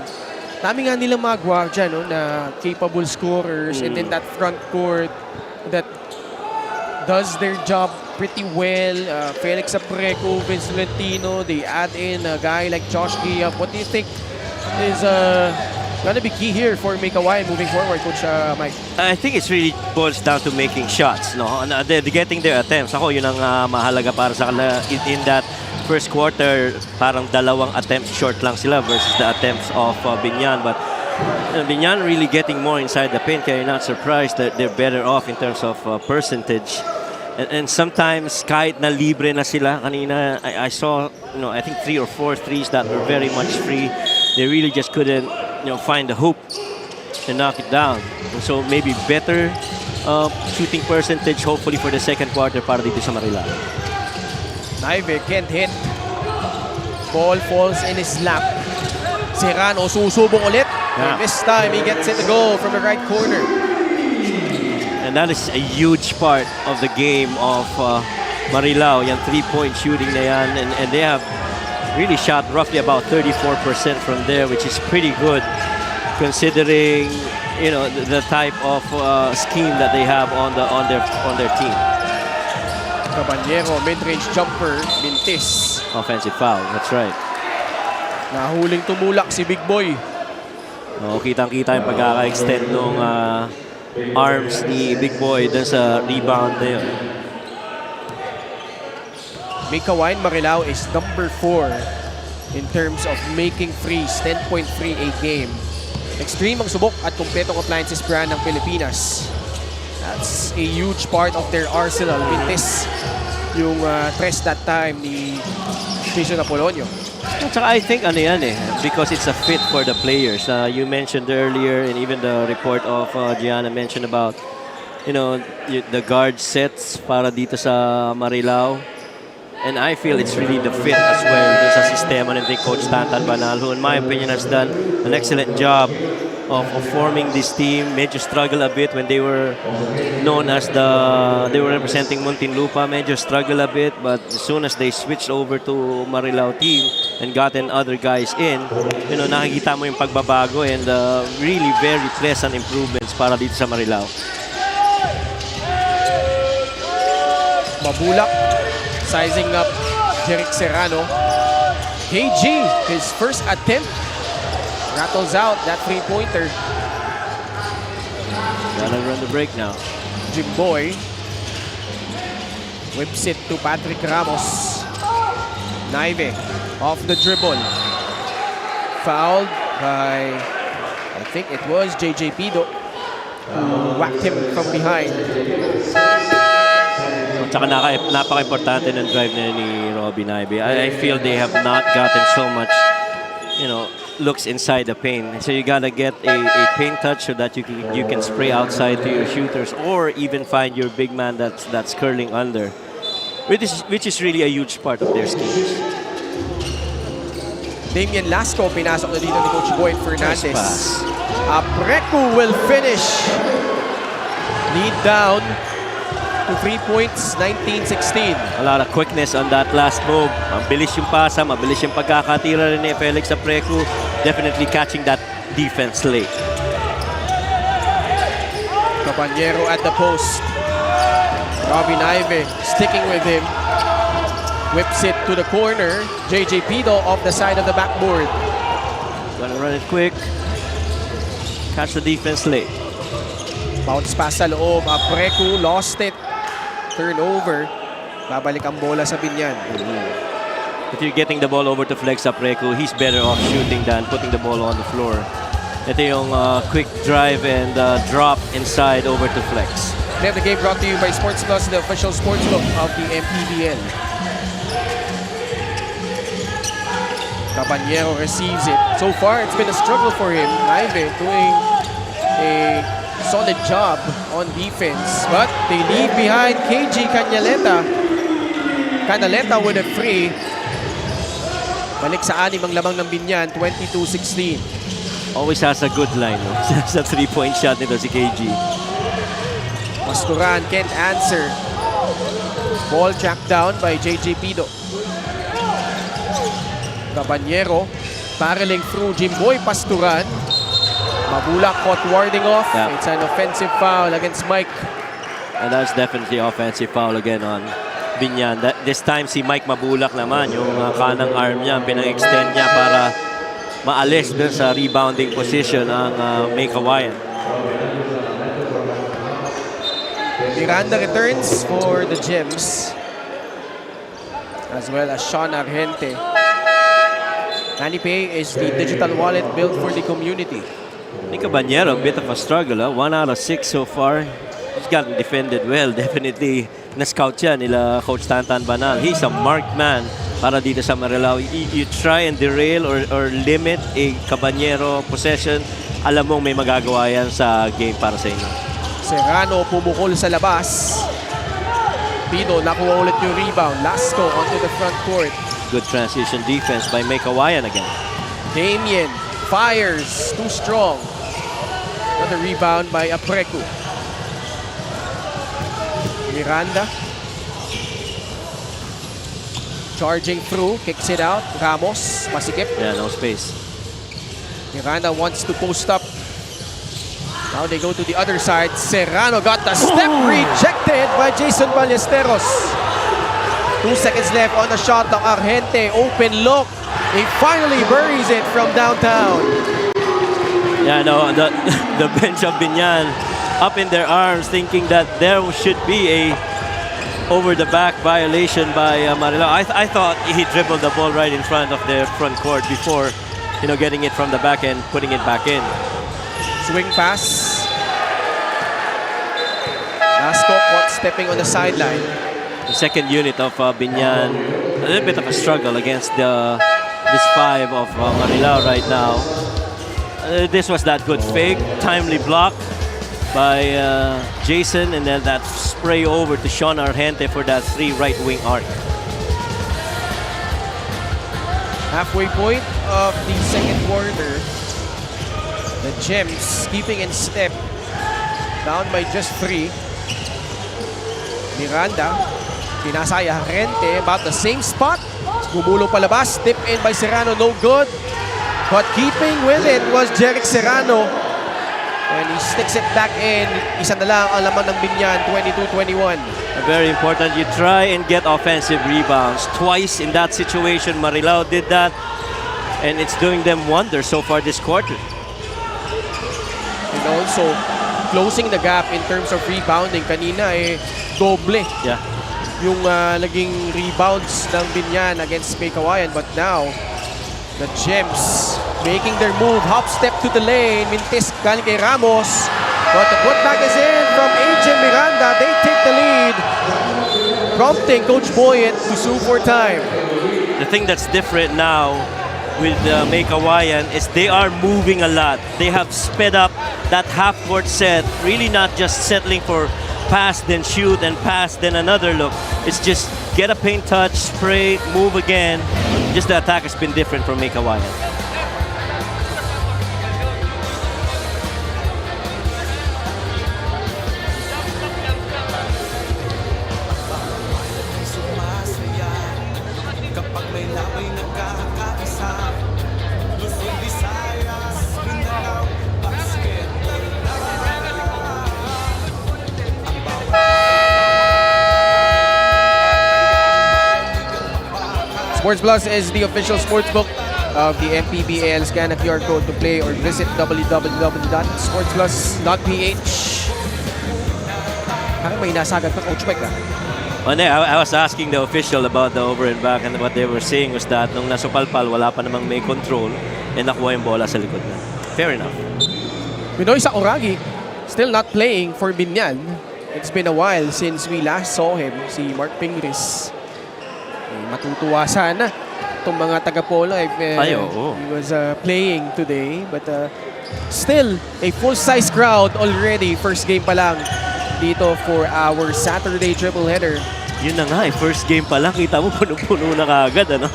dami nga nilang mga gwardiya na capable scorers, and then that front court that does their job pretty well. Felix Apreco, Vince Valentino, they add in a guy like Josh Giab. What do you think is gonna be key here for Meycauayan moving forward, Coach Mike? I think it's really boils down to making shots, no? They're getting their attempts. Ako, yun ang mahalaga para sa kanila in that first quarter. Parang dalawang attempts short lang sila versus the attempts of Biñan. But Biñan really getting more inside the paint, kaya you're not surprised that they're better off in terms of percentage. And sometimes kahit na libre na sila kanina, I saw, I think 3 or 4 threes that were very much free. They really just couldn't, find the hoop to knock it down. And so maybe better shooting percentage hopefully for the second quarter para dito sa Marilao. Naive can't hit. Ball falls in his lap. Serrano susubong ulit. And this time he gets it to go from the right corner. And that is a huge part of the game of Marilao. Yung 3-point shooting na yan. And they have really shot roughly about 34% from there, which is pretty good considering the type of scheme that they have on their team. Caballero, mid-range jumper, mintis. Offensive foul, that's right. Nahuling tumulak si Big Boy. Kitang-kita yung pagkaka-extend ng arms ni Big Boy dun sa rebound na yun. Meycauayan Marilao is number 4 in terms of making threes, 10.3 a game. Extreme ang subok at kumpletong appliances brand ng Pilipinas. That's a huge part of their arsenal. Mintis yung tres that time ni Jason Apolonio. At saka I think because it's a fit for the players. You mentioned earlier, and even the report of Gianna mentioned about the guard sets para dito sa Marilao. And I feel it's really the fit as well dun sa sistema ng Coach Tantan Banal, who in my opinion has done an excellent job of forming this team. Medyo struggle a bit when they were known as they were representing Muntinlupa. Medyo struggle a bit, but as soon as they switched over to Marilao team and gotten other guys in, nakikita mo yung pagbabago and really very pleasant improvements para dito sa Marilao. Mabulak, sizing up Jeric Serrano. KG, his first attempt, rattles out that three-pointer. Gotta run the break now. Jimboy whips it to Patrick Ramos. Naive off the dribble. Fouled by, I think it was JJ Pido, who whacked him from behind. At saka napaka-importante ng drive na ni Robbie Naive. I feel they have not gotten so much, looks inside the paint. So you gotta get a paint touch so that you can spray outside to your shooters, or even find your big man that's curling under, which is really a huge part of their schemes. Damian Lasco, pinasok na dito ni Coach Boyd Fernandez. Nice pass. Apreku will finish. Lead down to 3 points, 19-16. A lot of quickness on that last move. Mabilis yung pasa, mabilis yung pagkakatira rin ni Felix Apreku. Definitely catching that defense late. Caballero at the post. Robbie Naive sticking with him. Whips it to the corner. JJ Pido off the side of the backboard. Gonna run it quick. Catch the defense late. Bounce pass sa loob. Apreku lost it. Turnover. Babalik ang bola sa Biñan. If you're getting the ball over to Flex Apreku, he's better off shooting than putting the ball on the floor. Ito yung quick drive and drop inside over to Flex. We have the game brought to you by Sports Plus, the official sports book of the MPBL. Caballero receives it. So far, it's been a struggle for him. Naive doing a solid job on defense, but they leave behind KG Canaleta with a free. Balik sa 6 ang lamang ng Biñan, 22-16. Always has a good line, no? Sa 3-point shot nito si KG. Pasturan can't answer. Ball tracked down by JJ Pido. Caballero barreling through Jimboy Pasturan. Mabulak caught warding off. Yeah. It's an offensive foul against Mike. And that's definitely offensive foul again on Biñan. This time si Mike Mabulak naman, yung kanang arm niya, pinang-extend niya para maalis dun sa rebounding position ang Meycauayan. Miranda returns for the Gems, as well as Sean Argente. MANNY Pay is the digital wallet built for the community. Caballero, a bit of a struggle. 1 out of 6 so far. He's gotten defended well. Definitely na-scout siya nila Coach Tantan Banal. He's a marked man para dito sa Marilao. You try and derail or limit a Caballero possession, alam mong may magagawa yan sa game para sa inyo. Serrano pumukol sa labas. Pido nakuha ulit yung rebound. Lasco onto the front court. Good transition defense by Meycauayan again. Damien fires, too strong. Another rebound by Apreku. Miranda charging through, kicks it out. Ramos, masikip. Yeah, no space. Miranda wants to post up. Now they go to the other side. Serrano got the step rejected by Jason Ballesteros. 2 seconds left on the shot ng Argente. Open look. He finally buries it from downtown. Yeah, no, the bench of Biñan up in their arms thinking that there should be a over-the-back violation by Marilao. I thought he dribbled the ball right in front of their front court before, getting it from the back and putting it back in. Swing pass. Lasco caught stepping on the sideline. The second unit of Biñan, a little bit of a struggle against this 5 of Marilao right now. This was that good fake, timely block by Jason, and then that spray over to Sean Argente for that 3 right wing arc. Halfway point of the second quarter. The Gems keeping in step. Down by just 3. Miranda. Pinasay Argente. About the same spot. Bumulong palabas. Tip in by Serrano. No good. But keeping with it was Jeric Serrano. And he sticks it back in. Isa na lang ang laman ng Biñan. 22-21. Very important. You try and get offensive rebounds. Twice in that situation, Marilao did that. And it's doing them wonders so far this quarter. And also, closing the gap in terms of rebounding. Kanina doble. Yeah. Yung naging rebounds ng Biñan against Meycauayan. But now, the Gems making their move. Hop step to the lane. Mintis galing kay Ramos. But the putback is in from AJ Miranda. They take the lead. Prompting Coach Boyet to sue for time. The thing that's different now with Meycauayan is they are moving a lot. They have sped up that half-court set, really not just settling for pass, then shoot, and pass, then another look. It's just get a paint touch, spray, move again. Just the attack has been different from Meycauayan. Sports Plus is the official sportsbook of the MPBL. Scan a QR code to play or visit www.sportsplus.ph. Parang may nasagad pa, Coach Mike. I was asking the official about the over and back, and what they were saying was that nung nasupalpal, wala pa namang may control and nakuha yung bola sa likod na. Fair enough. Pinoy Sakuragi still not playing for Biñan. It's been a while since we last saw him, si Mark Pingris. Matutuwa sana itong mga taga-Polo if he was playing today. But still, a full-size crowd already. First game pa lang dito for our Saturday triple header. Yun na nga, first game pa lang, kita mo puno-puno na kagad, ano?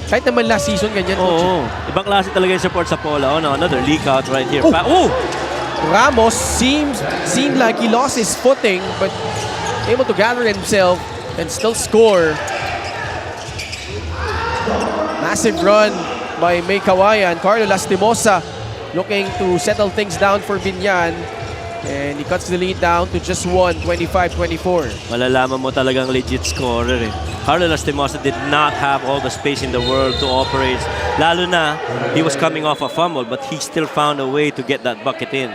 Kahit naman last season, ganyan. Oo, ibang klase talaga yung support sa Polo. Oh, no, another leak out right here. Ramos seemed like he lost his footing, but able to gather himself and still score. Massive run by Meycauayan. Carlo Lastimosa looking to settle things down for Biñan. And he cuts the lead down to just 1, 25-24. Malalaman mo talagang legit scorer eh. Carlo Lastimosa did not have all the space in the world to operate. Lalo na, he was coming off a fumble, but he still found a way to get that bucket in.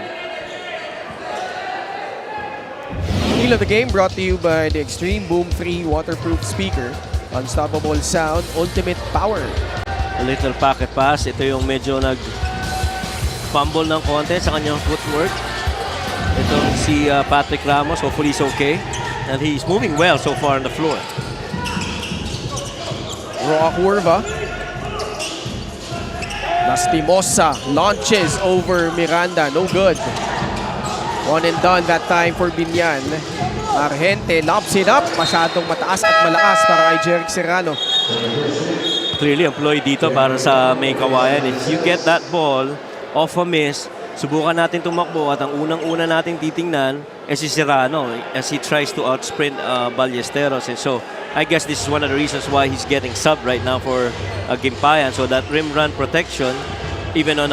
Deal of the game brought to you by the Extreme Boom 3 waterproof speaker. Unstoppable sound, ultimate power. A little pocket pass. Ito yung medyo nag-fumble ng konti sa kanyang footwork. Itong si Patrick Ramos. Hopefully he's okay. And he's moving well so far on the floor. Raw curva. Lastimosa launches over Miranda. No good. One and done that time for Biñan. Argente lobs it up. Masyadong mataas at malakas para kay Jeric Serrano. Clearly employed dito para sa Meycauayan. If you get that ball off a miss, subukan natin tumakbo at ang unang-una nating titingnan si Serrano as he tries to outsprint Ballesteros. And so I guess this is one of the reasons why he's getting subbed right now for Gimpayan. So that rim run protection even on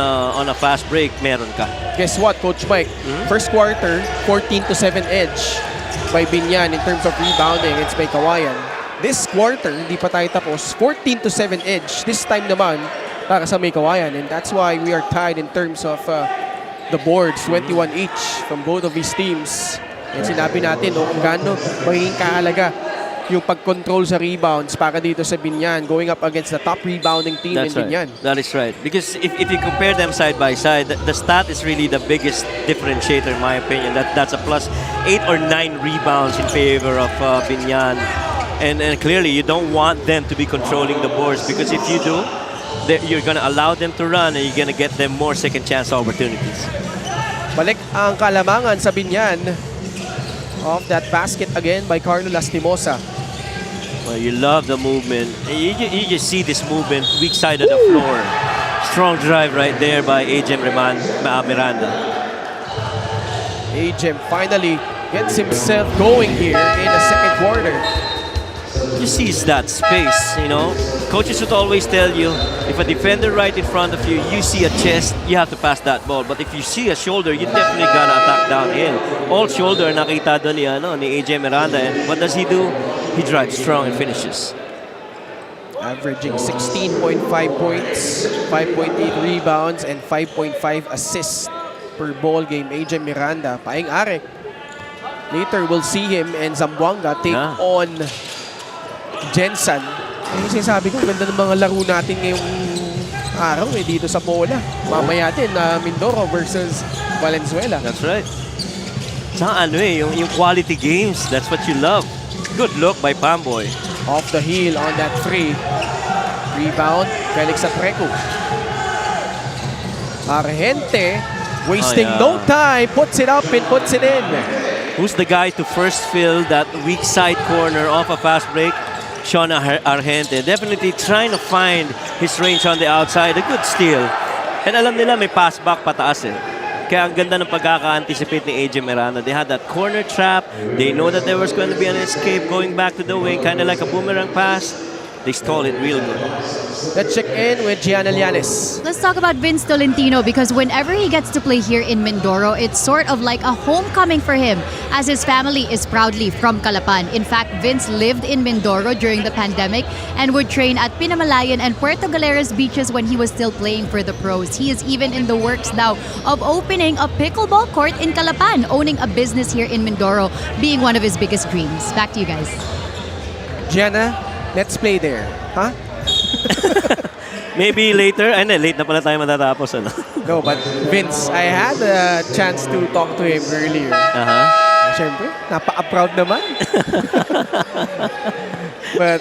a fast break, meron ka. Guess what, Coach Mike? First quarter, 14-7 edge by Biñan in terms of rebounding against Meycauayan. This quarter, hindi pa tayo tapos, 14-7 edge. This time naman, para sa Meycauayan. And that's why we are tied in terms of the boards, 21 each from both of these teams. And sinabi natin, no, kung gaano magiging kahalaga yung pag-control sa rebounds para dito sa Biñan, going up against the top rebounding team in Biñan. That is right. Because if you compare them side by side, the stat is really the biggest differentiator in my opinion. That's a plus 8 or 9 rebounds in favor of Biñan. And clearly, you don't want them to be controlling the boards because if you do, you're going to allow them to run and you're going to get them more second chance opportunities. Balik ang kalamangan sa Biñan. Off that basket again by Carlo Lastimosa. Well, you love the movement. You just see this movement, weak side of the floor. Strong drive right there by Ajem Miranda. Ajem finally gets himself going here in the second quarter. You see that space, you know. Coaches would always tell you, if a defender right in front of you, you see a chest, you have to pass that ball. But if you see a shoulder, you definitely gotta attack downhill. All shoulder, nakita doon ni AJ Miranda. And what does he do? He drives strong and finishes. Averaging 16.5 points, 5.8 rebounds, and 5.5 assists per ball game. AJ Miranda, paing-are. Later, we'll see him and Zamboanga take on Jensen. Yung sinasabi ko, ganda ng mga laro natin ngayong araw dito sa Pola. Mamaya din Mindoro versus Valenzuela. That's right. Saka yung quality games, that's what you love. Good look by Pamboy. Off the heel on that three. Rebound, Felix Atreco. Argente, wasting no time, puts it up and puts it in. Who's the guy to first fill that weak side corner off a fast break? Sean Argente. Definitely trying to find his range on the outside. A good steal. And alam nila may pass back pataas eh. Kaya ang ganda ng pagkaka-anticipate ni AJ Miranda. They had that corner trap. They know that there was going to be an escape going back to the wing. Kind of like a boomerang pass. They stole it real good. Let's check in with Gianna Llanes. Let's talk about Vince Tolentino because whenever he gets to play here in Mindoro, it's sort of like a homecoming for him as his family is proudly from Calapan. In fact, Vince lived in Mindoro during the pandemic and would train at Pinamalayan and Puerto Galeras beaches when he was still playing for the pros. He is even in the works now of opening a pickleball court in Calapan, owning a business here in Mindoro, being one of his biggest dreams. Back to you guys. Gianna, let's play there. Huh? Maybe later. Ay, late na pala tayo matatapos. Ano? No, but Vince, I had a chance to talk to him earlier. Siyempre, napaka-proud naman. But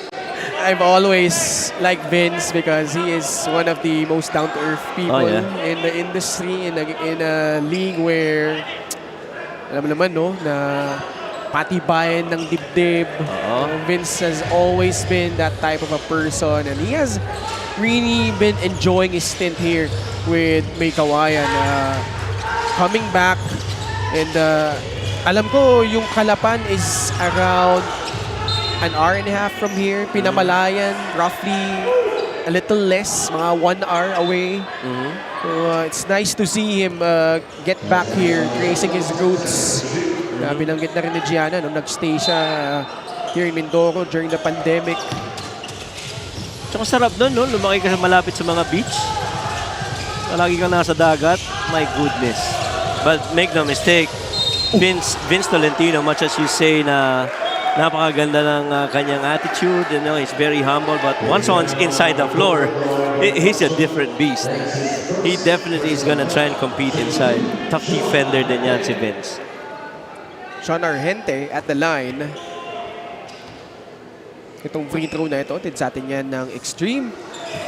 I've always liked Vince because he is one of the most down-to-earth people in the industry, in a league where, alam mo naman, no, na patibayan ng dibdib. Vince has always been that type of a person and he has really been enjoying his stint here with Meycauayan. Coming back and alam ko yung Calapan is around an hour and a half from here. Pinamalayan, roughly a little less, mga 1 hour away. So it's nice to see him get back here, tracing his roots. Binanggit na rin ni Gianna nung nag-stay siya here in Mindoro during the pandemic. Tsaka sarap doon, no? Lumaki ka malapit sa mga beach. Lagi kang nasa dagat. My goodness. But make no mistake, Vince Tolentino, much as you say na napakaganda ng kanyang attitude, you know, he's very humble, but once on inside the floor, he's a different beast. He definitely is gonna try and compete inside. Tough defender din yan si Vince. Sean Argente at the line. Itong free throw na ito, tid sa atin yan ng Extreme.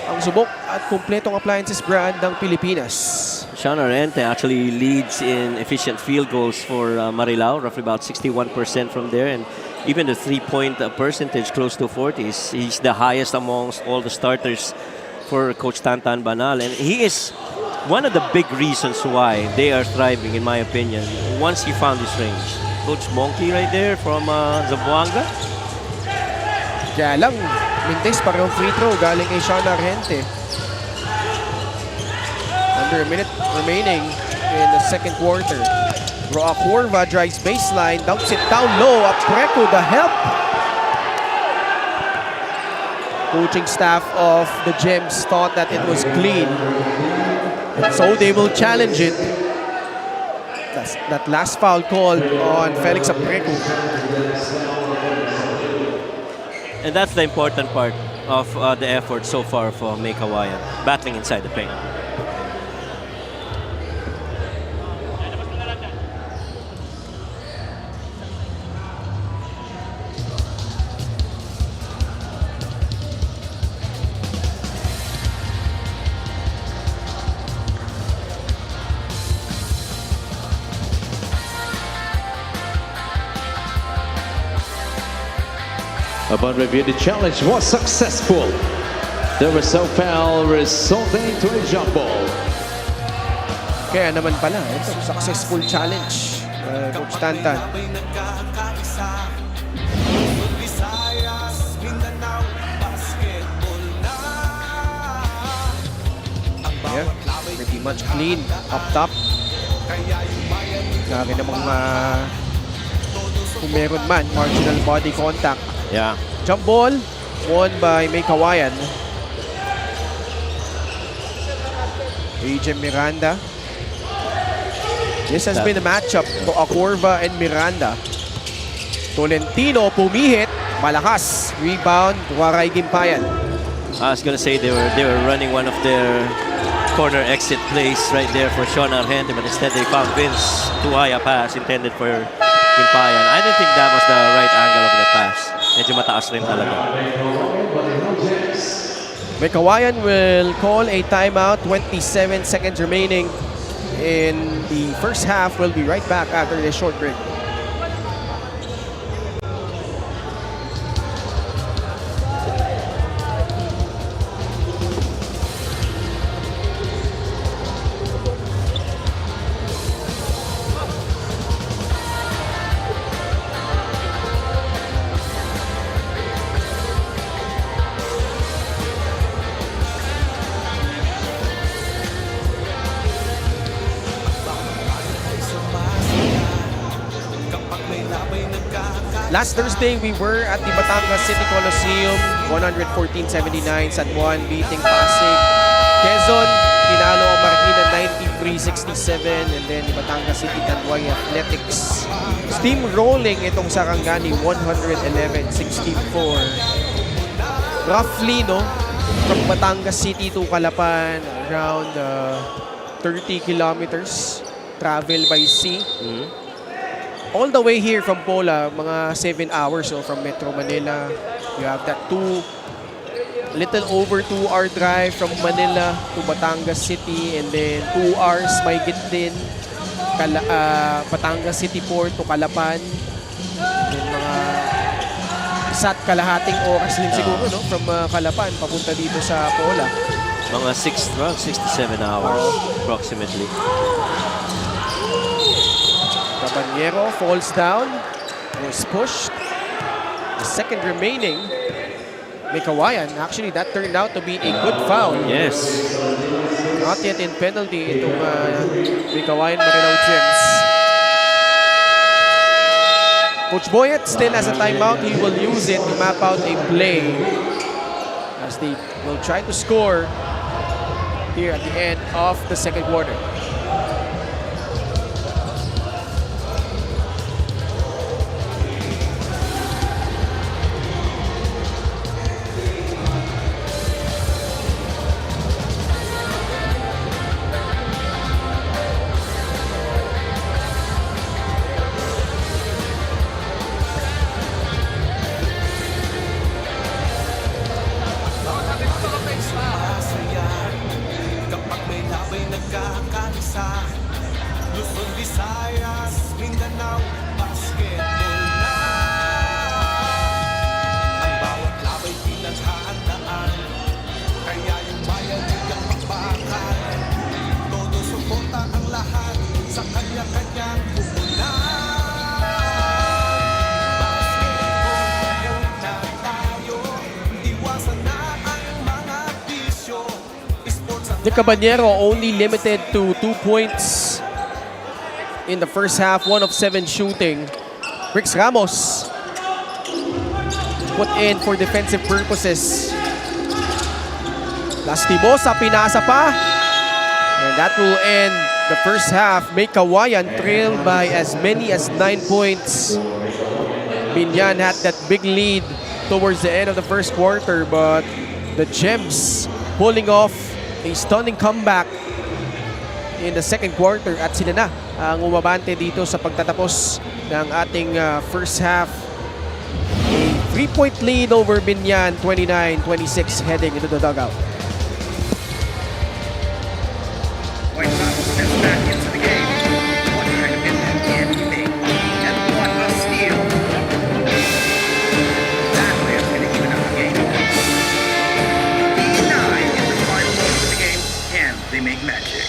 Ang subok at kumpletong appliances brand ng Pilipinas. Sean Argente actually leads in efficient field goals for Marilao, roughly about 61% from there. And even the three-point percentage, close to 40. He's the highest amongst all the starters for Coach Tantan Banal. And he is one of the big reasons why they are thriving, in my opinion, once he found his range. Coach Monkey right there from Zamboanga. Kaya lang, mintes parang free throw galing kay Sean Argente. Under a minute remaining in the second quarter. Roa Corva drives baseline, dumps it down low. Apreco, the help. Coaching staff of the Gems thought that it was clean. And so they will challenge it. That's that last foul called on Felix Apreco. And that's the important part of the effort so far for Meycauayan, battling inside the paint. Upon review, the challenge was successful. The result foul resulting to a jump ball. Kaya naman pala, ito, successful challenge. Coach Tantan. Yeah, pretty much clean up top. Lagi namang kung meron man, marginal body contact. Yeah. Jump ball, won by Meycauayan. AJ Miranda. This has been a matchup to Acorva and Miranda. Tolentino pumihit, malakas. Rebound, Waray Gimpayan. I was gonna say they were running one of their corner exit plays right there for Sean Argente, but instead they found Vince too high a pass intended for Gimpayan. I don't think that was the right angle of the pass. Medyo mataas rin talaga. Meycauayan will call a timeout. 27 seconds remaining in the first half. We'll be right back after this short break. Last Thursday, we were at the Batangas City Coliseum, 114-79, San Juan beating Pasig. Quezon, pinalo ang Marikina 93-67, and then the Batangas City Tanduay Athletics steamrolling itong Sarangani 111-64. Roughly, no, from Batangas City to Calapan, around 30 kilometers travel by sea. All the way here from Pola, mga 7 hours. So from Metro Manila, you have that little over 2-hour drive from Manila to Batangas City, and then 2 hours mahigit din Batangas City Port to Calapan. Then mga isa't kalahating oras din siguro, no, from Calapan papunta dito sa Pola. Mga 6 to 7 hours approximately. Caballero falls down, was pushed. The second remaining, Meycauayan. Actually, that turned out to be a good foul. Yes. Not yet in penalty itong Meycauayan Marilao Gems. Coach Boyet still has a timeout. He will use it to map out a play as they will try to score here at the end of the second quarter. The Caballero only limited to 2 points in the first half, 1 of 7 shooting. Brix Ramos put in for defensive purposes. Lastimosa, pinasa pa. And that will end the first half. Meycauayan trailed by as many as 9 points. Biñan had that big lead towards the end of the first quarter, but the Gems pulling off a stunning comeback in the second quarter at sila na ang umabante dito sa pagtatapos ng ating first half. A 3-point lead over Biñan, 29-26 heading into the dugout. White Sox steps back into the game. What kind of impact can he make? And what a steal! That way is going to even up the game. 9 in the final moments of the game. Can they make magic?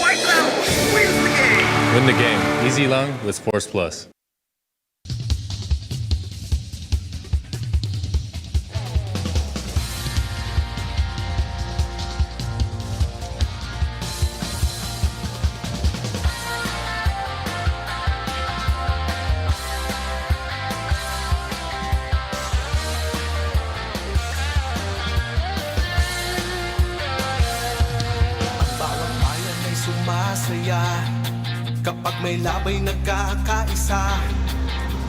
White Sox wins the game! Win the game. Easy lang with Force Plus. Bawat bayan ay sumasaya kapag may labay nagkakaisa.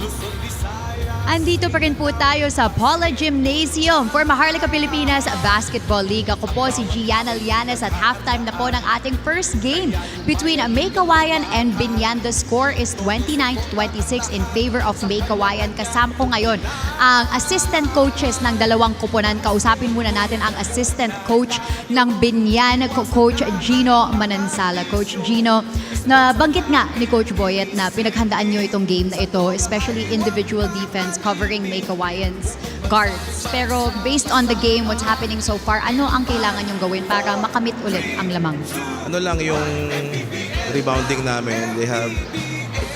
Luzon, Visayas. Andito pa rin po tayo sa Paula Gymnasium for Maharlika Pilipinas Basketball League. Ako po si Gianna Lianes at halftime na po ng ating first game between Meycauayan and Biñan. The score is 29-26 in favor of Meycauayan. Kasama ko ngayon ang assistant coaches ng dalawang koponan. Kausapin muna natin ang assistant coach ng Biñan, Coach Gino Manansala. Coach Gino, nabanggit nga ni Coach Boyet na pinaghandaan nyo itong game na ito, especially individual defense covering Meycauayan's guards. Pero based on the game, what's happening so far, ano ang kailangan nyong gawin para makamit ulit ang lamang? Ano lang yung rebounding namin, they have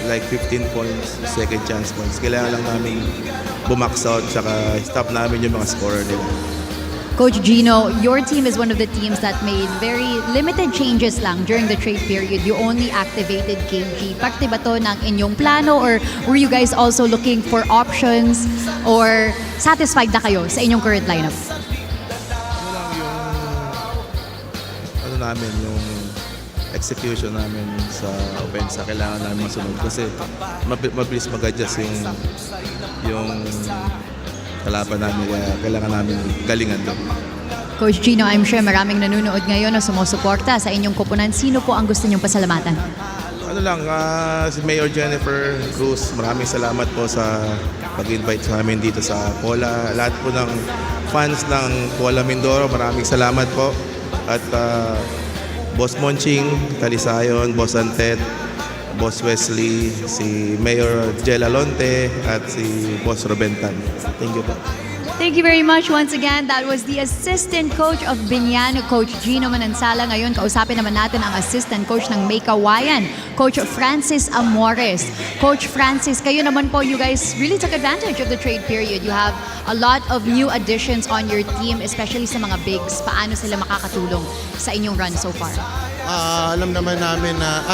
like 15 points, second chance points. Kailangan lang namin bumax out, saka stop namin yung mga scorer nila. Coach Gino, your team is one of the teams that made very limited changes lang during the trade period. You only activated KG. Parte ba to ng inyong plano or were you guys also looking for options or satisfied na kayo sa inyong current lineup? Ano lang yung namin, yung execution namin sa offense, kailangan namin masunod kasi mabilis mag-adjust yung kalaban namin, kaya kailangan namin galingan doon. Coach Gino, I'm sure maraming nanonood ngayon na sumusuporta sa inyong koponan. Sino po ang gusto niyong pasalamatan? Ano lang, si Mayor Jennifer Cruz, maraming salamat po sa pag-invite sa amin dito sa Pola. Lahat po ng fans ng Pola Mindoro, maraming salamat po. At Boss Monching, Talisayon, Boss Antet, Boss Wesley, si Mayor Jel Alonte, at si Boss Robentan. Thank you po. Thank you very much once again. That was the assistant coach of Biñan, Coach Gino Manansala. Ngayon, kausapin naman natin ang assistant coach ng Meycauayan, Coach Francis Amores. Coach Francis, kayo naman po, you guys really took advantage of the trade period. You have a lot of new additions on your team, especially sa mga bigs. Paano sila makakatulong sa inyong run so far? Alam naman namin na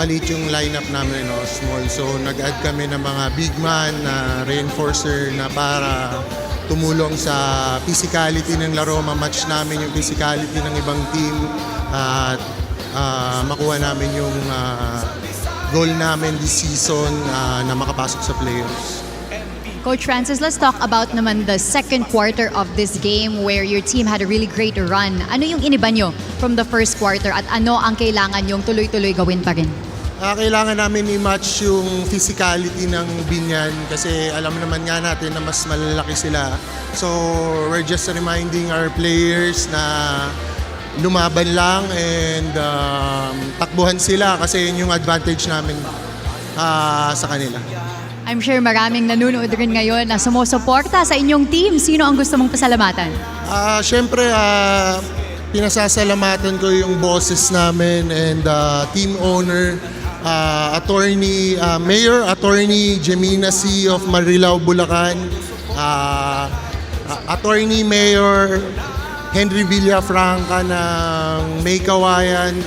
maliit yung lineup namin, no, small. So nag-add kami ng mga big man na reinforcer na para tumulong sa physicality ng laro, ma-match namin yung physicality ng ibang team at makuha namin yung goal namin this season na makapasok sa playoffs. Coach Francis, let's talk about naman the second quarter of this game where your team had a really great run. Ano yung iniba nyo from the first quarter at ano ang kailangan yung tuloy-tuloy gawin pa rin? Kailangan namin i-match yung physicality ng Biñan kasi alam naman nga natin na mas malalaki sila. So we're just reminding our players na lumaban lang and takbuhan sila kasi yun yung advantage namin sa kanila. I'm sure maraming nanonood rin ngayon na sumusuporta sa inyong team. Sino ang gusto mong pasalamatan? Siyempre, pinasasalamatan ko yung bosses namin and team owner, Mayor Attorney Jemina C. of Marilao, Bulacan, Attorney Mayor Henry Villafranca ng Meycauayan,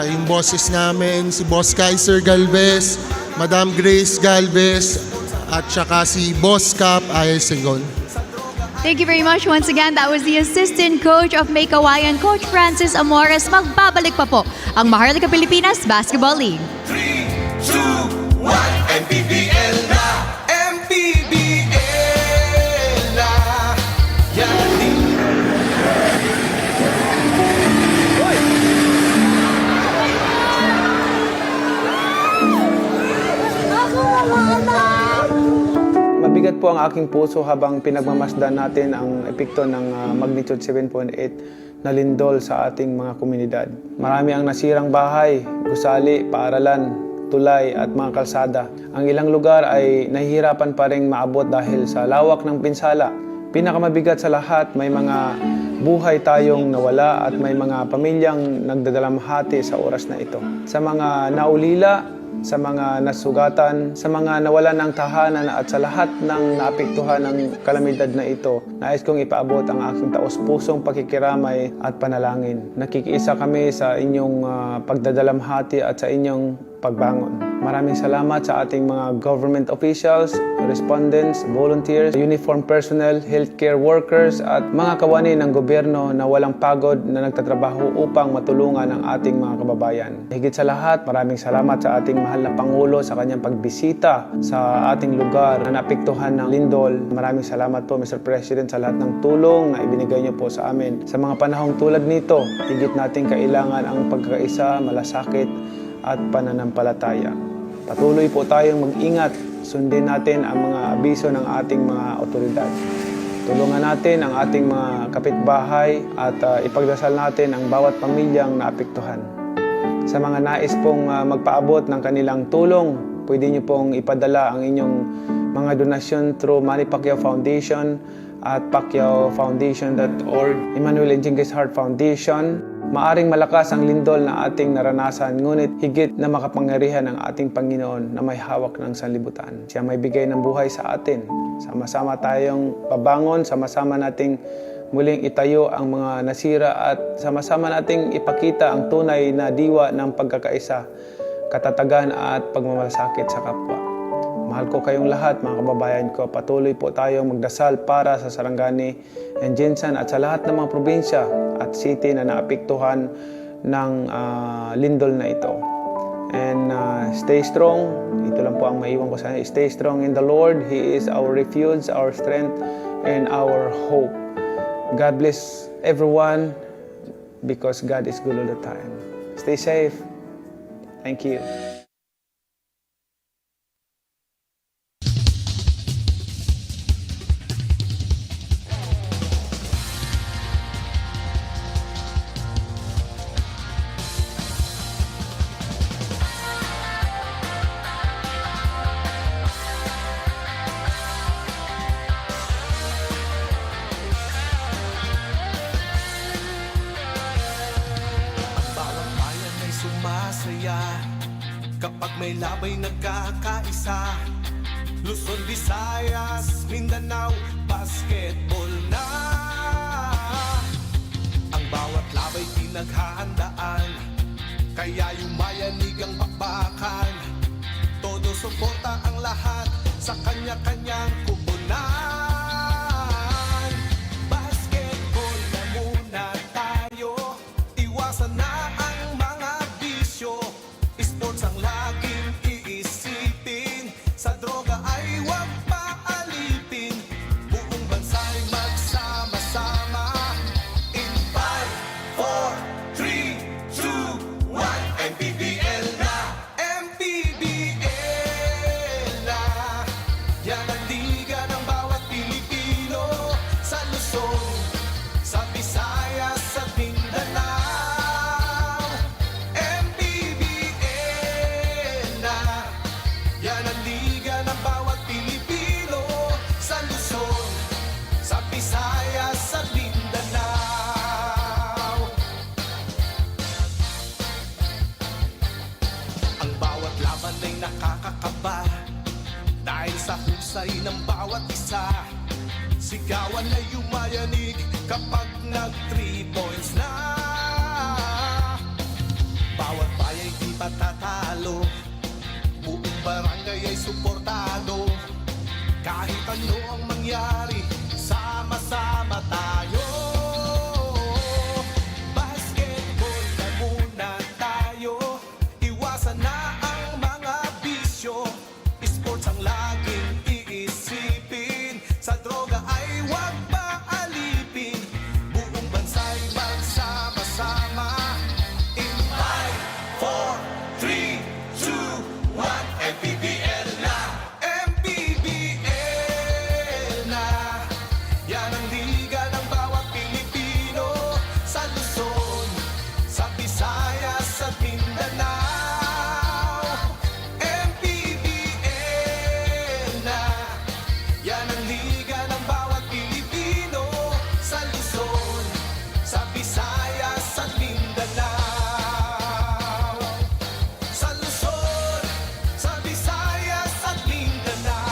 yung bosses namin, si Boss Kaiser Galvez, Madam Grace Galvez, at saka si Boss Cap Ayesengol. Thank you very much once again. That was the assistant coach of Meycauayan, Coach Francis Amores. Magbabalik pa po ang Maharlika Pilipinas Basketball League. 3, 2, 1, MPBL na! MPBL na! Yan din. Mabigat po ang aking puso habang pinagmamasdan natin ang epekto ng magnitude 7.8 na lindol sa ating mga komunidad. Marami ang nasirang bahay, gusali, paaralan, tulay at mga kalsada. Ang ilang lugar ay nahihirapan pa rin maabot dahil sa lawak ng pinsala. Pinakamabigat sa lahat, may mga buhay tayong nawala at may mga pamilyang nagdadalamhati sa oras na ito. Sa mga naulila, sa mga nasugatan, sa mga nawalan ng tahanan at sa lahat ng naapektuhan ng kalamidad na ito, nais kong ipaabot ang aking taos-pusong pakikiramay at panalangin. Nakikiisa kami sa inyong pagdadalamhati at sa inyong pagbangon. Maraming salamat sa ating mga government officials, respondents, volunteers, uniform personnel, healthcare workers at mga kawani ng gobyerno na walang pagod na nagtatrabaho upang matulungan ang ating mga kababayan. Higit sa lahat, maraming salamat sa ating mahal na Pangulo sa kanyang pagbisita sa ating lugar na naapektuhan ng lindol. Maraming salamat po, Mr. President, sa lahat ng tulong na ibinigay niyo po sa amin. Sa mga panahong tulad nito, higit natin kailangan ang pagkakaisa, malasakit at pananampalataya. Patuloy po tayong mag-ingat, sundin natin ang mga abiso ng ating mga otoridad. Tulungan natin ang ating mga kapitbahay at ipagdasal natin ang bawat pamilyang naapektuhan. Sa mga nais pong magpaabot ng kanilang tulong, pwede niyo pong ipadala ang inyong mga donasyon through MANNY Pacquiao Foundation at PACQUIAO'S.org, Emmanuel and Jinkies Heart Foundation. Maaring malakas ang lindol na ating naranasan, ngunit higit na makapangyarihan ang ating Panginoon na may hawak ng sanlibutan. Siya may bigay ng buhay sa atin. Sama-sama tayong babangon, sama-sama nating muling itayo ang mga nasira at sama-sama nating ipakita ang tunay na diwa ng pagkakaisa, katatagan at pagmamalasakit sa kapwa. Mahal ko kayong lahat, mga kababayan ko. Patuloy po tayong magdasal para sa Sarangani and Jinsan at sa lahat ng mga probinsya at city na naapektuhan ng lindol na ito. And stay strong. Ito lang po ang maiwan ko sa inyo. Stay strong in the Lord. He is our refuge, our strength, and our hope. God bless everyone because God is good all the time. Stay safe. Thank you. Sumasaya kapag may labay nagkakaisa. Luzon, Visayas, Mindanao, basketball na. Ang bawat labay pinaghahandaan, kaya yumayanig ang bakbakan. Todo suporta ang lahat sa kanya-kanyang kubunan. Basketball na muna tayo, iwasan na ang mga bisyo. Sports ang laging iisipin, sa droga ay huwag paalipin. Buong bansa'y magsama-sama. In 5, 4, 3, 2, 1, MPBL na! MPBL na! Yan ang liga ng bawat Pilipino, sa Luzon, sa Visayas at Mindanao. MPBL na! Yan ang liga ng bawat Pilipino, sa Luzon, sa Visayas at Mindanao. Ang bawat laban ay nakakakaba dahil sa husay ng bawat isa. Sigawan ay yumayanig kapag nag 3 points na. Bawat bayay di patatalo, buong barangay ay suportado. Kahit ano ang mangyari, sama-sama tayo. Basketball na muna tayo, iwasan na ang mga bisyo. Sports ang laging iisipin, sa droga ay huwag maalipin. Buong bansa'y magsama-sama. In 5, 4, 3, 2, 1, MPBL na! MPBL na! Yan ang liga ng bawat Pilipino, sa Luzon, sa Visayas at Mindanao. MPBL na! Yan ang liga ng bawat Pilipino, sa Luzon, sa Visayas at Mindanao. Sa Luzon, sa Visayas at Mindanao.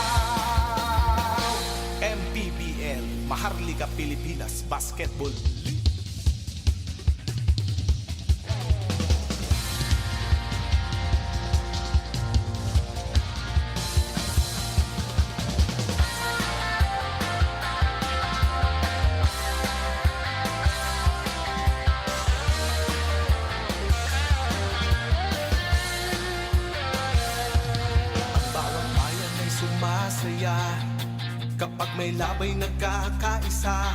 MPBL, Maharlika Pilipinas Basketball League. Ang bawat bayan ay sumasaya kapag may labay nagkakaisa.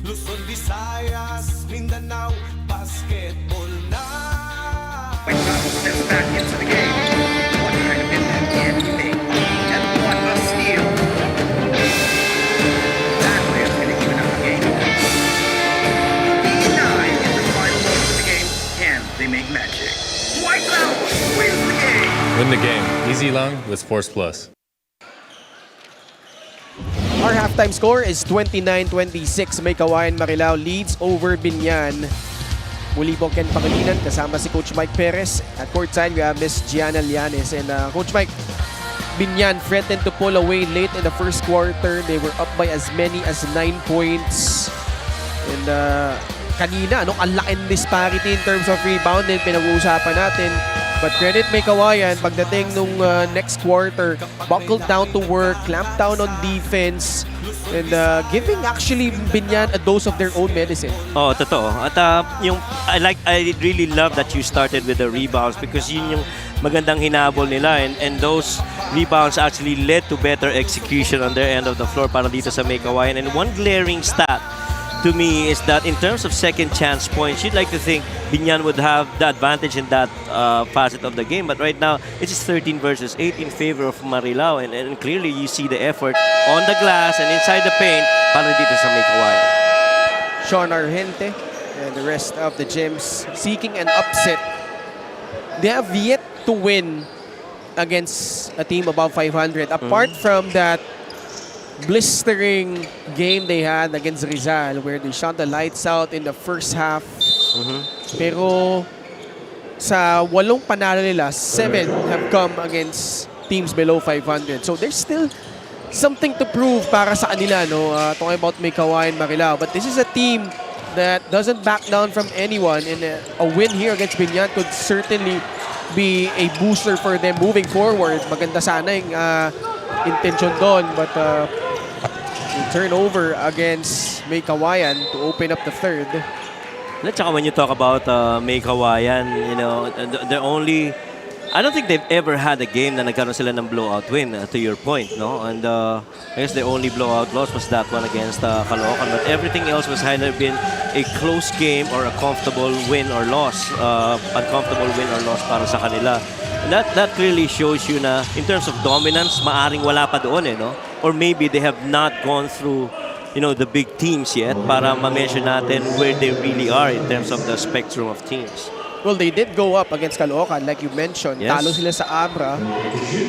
Luzon, Visayas, Mindanao, basketball na! Meycauayan steps back into the game. What kind of impact can he make? And what a steal! That way is going to even up the game. E9 in the final moments of the game. Can they make magic? Meycauayan wins the game! Win the game. Easy lang with Force Plus. Our halftime score is 29-26. Meycauayan Marilao leads over Biñan. Muli po Ken Pangilinan kasama si Coach Mike Perez. At courtside we have Miss Gianna Lianes. And Coach Mike, Biñan threatened to pull away late in the first quarter. They were up by as many as 9 points. And kanina, ang laking disparity in terms of rebound din pinag-uusapan natin. But credit Meycauayan, pagdating nung next quarter, buckled down to work, clamped down on defense, and giving actually Biñan a dose of their own medicine. Oh, totoo. At I really love that you started with the rebounds because yun yung magandang hinabol nila and those rebounds actually led to better execution on their end of the floor para dito sa Meycauayan. And one glaring stat to me is that in terms of second chance points, you'd like to think Biñan would have the advantage in that facet of the game. But right now, it is 13 versus 8 in favor of Marilao. And clearly, you see the effort on the glass and inside the paint para dito sa Meycauayan. Sean Argente and the rest of the Gems seeking an upset. They have yet to win against a team above 500. Apart from that blistering game they had against Rizal where they shot the lights out in the first half. Pero sa 8 panalo nila, 7 have come against teams below 500. So there's still something to prove para sa kanila, no? Talking about Meycauayan Marilao. But this is a team that doesn't back down from anyone, and a win here against Biñan could certainly be a booster for them moving forward. Maganda sana yung intention doon, but turnover against Meycauayan to open up the third. At saka when you talk about Meycauayan, you know, I don't think they've ever had a game na nagkaroon sila ng blowout win, to your point, no? And I guess the only blowout loss was that one against Caloocan, but everything else was either been a close game or a comfortable win or loss, uncomfortable win or loss para sa kanila. And that clearly shows you na in terms of dominance, maaring wala pa doon, no? Or maybe they have not gone through, you know, the big teams yet para ma-measure natin where they really are in terms of the spectrum of teams. Well, they did go up against Caloocan, like you mentioned. Yes. Talo sila sa Abra.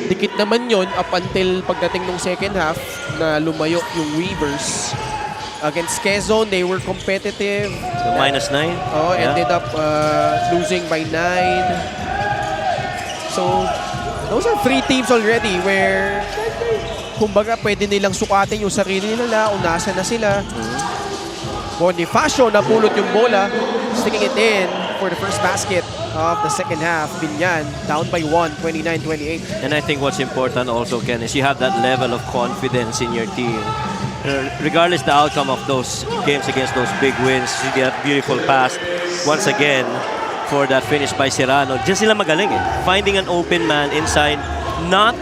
Dikit naman yon up until pagdating ng second half na lumayo yung Weavers. Against Quezon, they were competitive. So -9. Ended up losing by 9. So, those are 3 teams already where, kumbaga, pwede nilang sukatin yung sarili nila, kung nasa na sila. Bonifacio napulot yung bola, sticking it in for the first basket of the second half. Biñan down by 1, 29-28. And I think what's important also, Ken, is you have that level of confidence in your team. Regardless the outcome of those games against those big wins, you get a beautiful pass once again for that finish by Serrano. Diyan sila magaling eh. Finding an open man inside, not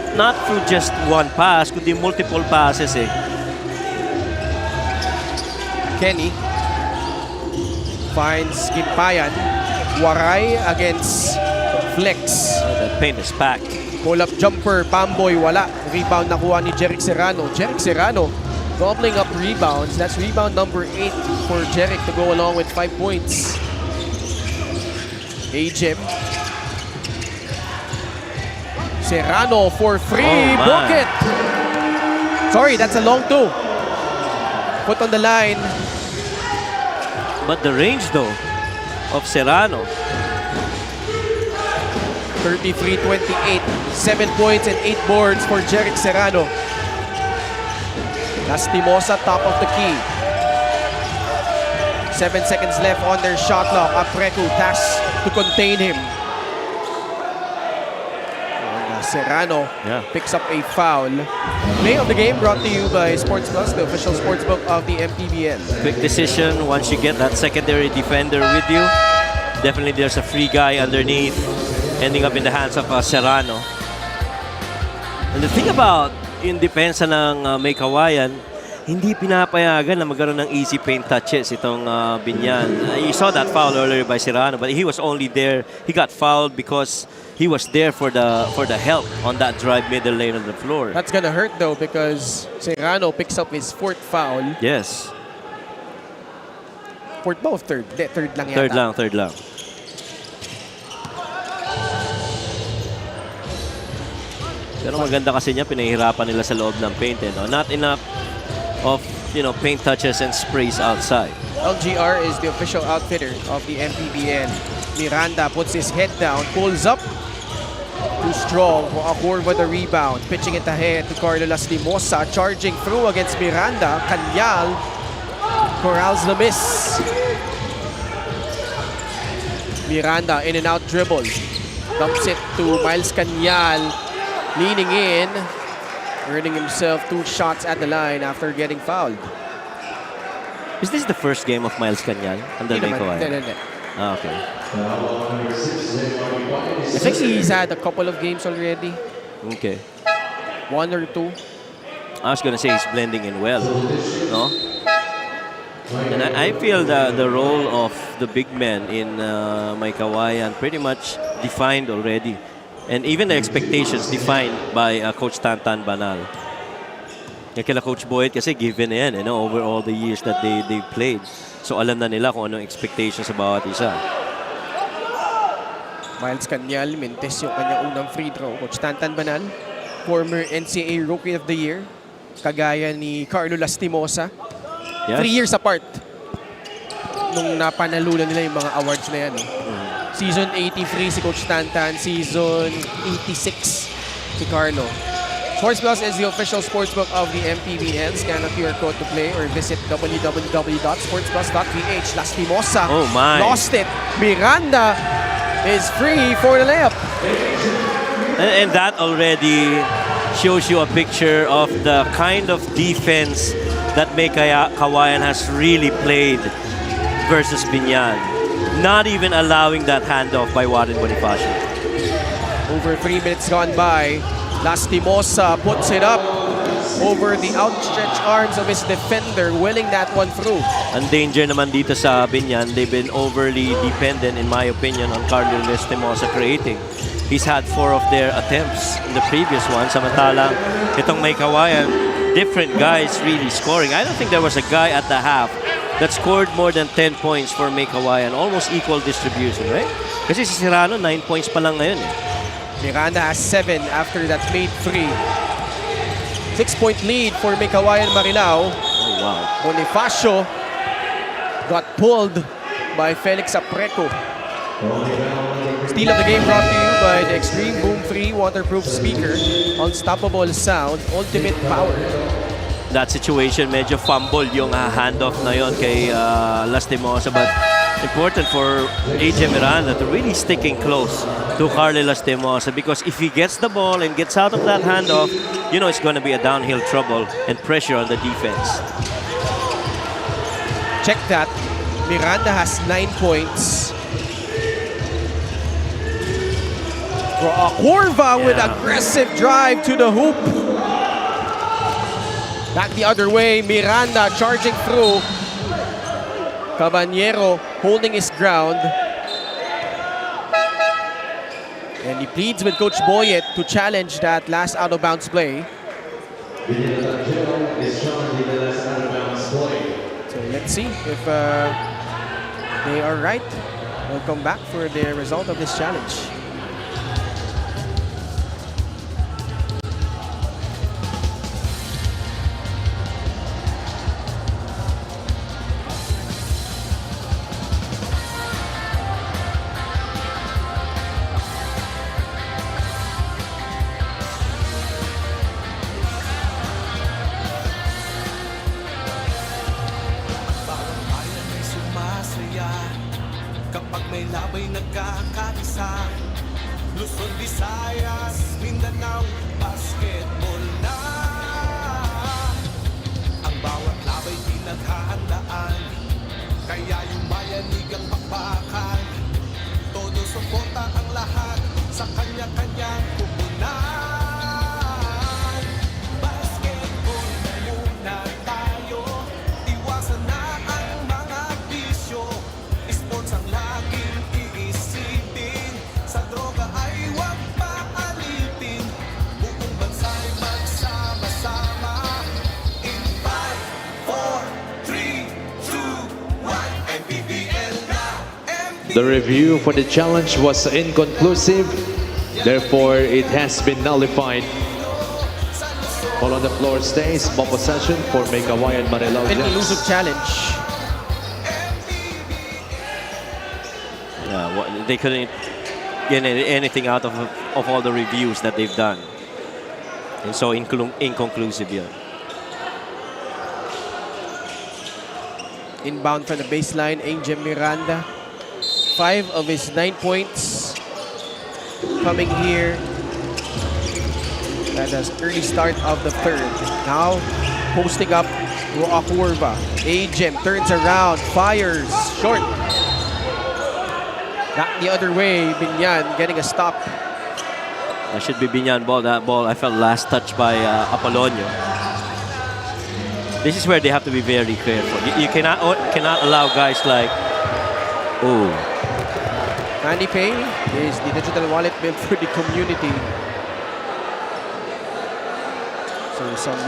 through just one pass, kundi multiple passes eh. Kenny finds Gimpayan. Waray against Flex. That paint is packed. Pull-up jumper, Bamboy, wala. Rebound nakuha ni Jeric Serrano. Jeric Serrano doubling up rebounds. That's rebound number 8 for Jeric to go along with 5 points. Ajim. Serrano for free. Oh, Book it. Sorry, that's a long 2. Put on the line. But the range though of Serrano. 33-28. 7 points and 8 boards for Jeric Serrano. Lastimosa, top of the key. 7 seconds left on their shot clock. Apreku tasked to contain him. And, Serrano picks up a foul. Play of the game brought to you by Sports Plus, the official sportsbook of the MPBL. Quick decision once you get that secondary defender with you. Definitely there's a free guy underneath, ending up in the hands of Serrano. And the thing about yung depensa ng Meycauayan, hindi pinapayagan na magkaroon ng easy paint touches itong Biñan. You saw that foul earlier by Serrano, but he was only there. He got fouled because he was there for the help on that drive middle lane of the floor. That's gonna hurt though because Serrano picks up his 4th foul. Yes. 4th ba o 3rd? Third lang yata. Third lang. Pero maganda kasi niya, pinahihirapan nila sa loob ng paint. Eh, no? Not enough of paint touches and sprays outside. LGR is the official outfitter of the MPBL. Miranda puts his head down, pulls up. Too strong. Akor with the rebound. Pitching it ahead to Carlo Lastimosa. Charging through against Miranda. Kanyal corrals the miss. Miranda in and out dribble. Dumps it to Miles Kanyal. Leaning in, earning himself 2 shots at the line after getting fouled. Is this the first game of Miles Kanyal under Meycauayan? No. Ah, okay. I think he's had a couple of games already. Okay. 1 or 2. I was gonna say he's blending in well, no? And I feel the role of the big men in Meycauayan pretty much defined already. And even the expectations defined by Coach Tantan Banal. Yung kila Coach Boyd kasi given na yan, over all the years that they played. So alam na nila kung anong expectations sa bawat isa. Miles Kanyal, mintes yung kanyang unang free throw. Coach Tantan Banal, former NCAA Rookie of the Year. Kagaya ni Carlo Lastimosa. Yes. 3 years apart. Nung napanalunan nila yung mga awards na yan. Season 83 si Coach Tantan, season 86 si Carlo. Sports Plus is the official sportsbook of the MPBL. Scan the QR code to play or visit www.sportsplus.ph. Lastimosa lost it. Miranda is free for the layup. And that already shows you a picture of the kind of defense that Meycauayan has really played versus Biñan. Not even allowing that handoff by Warren Bonifacio. Over 3 minutes gone by. Lastimosa puts it up over the outstretched arms of his defender, willing that one through. Ang danger naman dito sa Biñan, they've been overly dependent, in my opinion, on Carlo Lastimosa creating. He's had 4 of their attempts in the previous one. Samantalang itong Meycauayan, different guys really scoring. I don't think there was a guy at the half that scored more than 10 points for Meycauayan. Almost equal distribution, right? Kasi si Serrano, 9 points pa lang ngayon. Miranda has 7 after that made 3. 6-point lead for Meycauayan Marilao. Oh, wow. Bonifacio got pulled by Felix Apreco. Steal of the game brought to you by the Extreme Boom 3 waterproof speaker. Unstoppable sound, ultimate power. that situation, medyo fumble yung handoff na yon kay Lastimosa. But important for AJ Miranda to really sticking close to Carly Lastimosa, because if he gets the ball and gets out of that handoff, you know it's going to be a downhill trouble and pressure on the defense. Check that. Miranda has 9 points. Corva with aggressive drive to the hoop. Back the other way, Miranda charging through. Caballero holding his ground. And he pleads with Coach Boyet to challenge that last out-of-bounds play. So let's see if they are right. They'll come back for the result of this challenge. Bawat bayan ay sumasaya kapag may labay nagkakaisa. Luzon, Visayas, Mindanao, basketball na. Ang bawat labay pinaghahandaan, kaya yung bayanigang pakpakan. Todo suporta ang lahat sa kanya-kanyang pupunan. Basketball na muna tayo, iwasan na ang mga bisyo. Sports ang laging iisipin, sa droga ay huwag paalitin. Buong bansa'y magsama-sama. In 5, 4, 3, 2, 1, MPBL na. The review for the challenge was inconclusive, therefore it has been nullified. Ball on the floor stays, ball possession for Meycauayan Marilao An elusive Jets. challenge. They couldn't get anything out of all the reviews that they've done. And so inconclusive yun. Inbound from the baseline, AJ Miranda. 5 of his 9 points coming here. That is early start of the third. Now posting up Corva. AJ turns around, fires, short. Back the other way, Biñan getting a stop. That should be Biñan ball. That ball I felt last touched by Apolonio. This is where they have to be very careful. You cannot allow guys like, oh, Manny Pay is the digital wallet built for the community. So some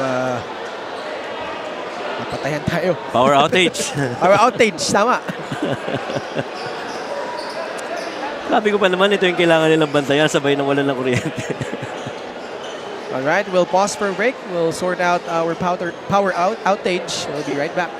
napatayan tayo. power outage. Power outage, tama. Sabi ko pa naman, ito yung kailangan nilang bantayan, sabay nang wala ng kuryente. All right, we'll pause for a break. We'll sort out our power outage. We'll be right back.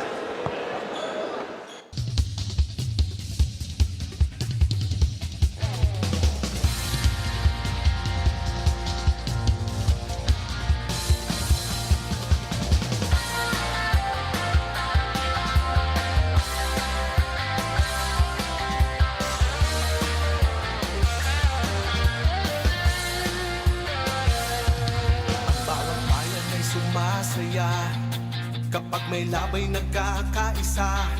Bawat bayan ay sumasaya kapag may labay nagkakaisa.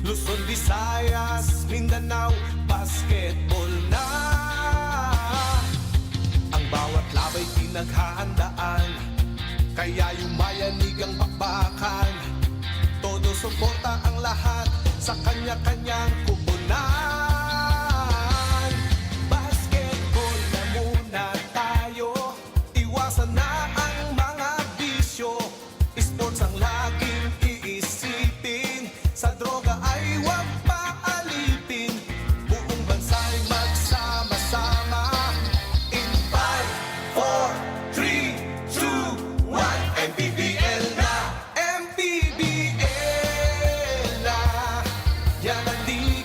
Luzon, Visayas, Mindanao, basketball na. Ang bawat labay pinaghahandaan, kaya yung bayanigang bakbakan. Todo suporta ang lahat sa kanya-kanyang kupunan. Basketball na muna tayo, iwasan na ang mga bisyo. Sports ang laging iisipin, sa droga ay huwag paalitin. Buong bansa'y magsama-sama. In 5, 4, 3, 2, 1, MPBL na. MPBL na. Yan ang liga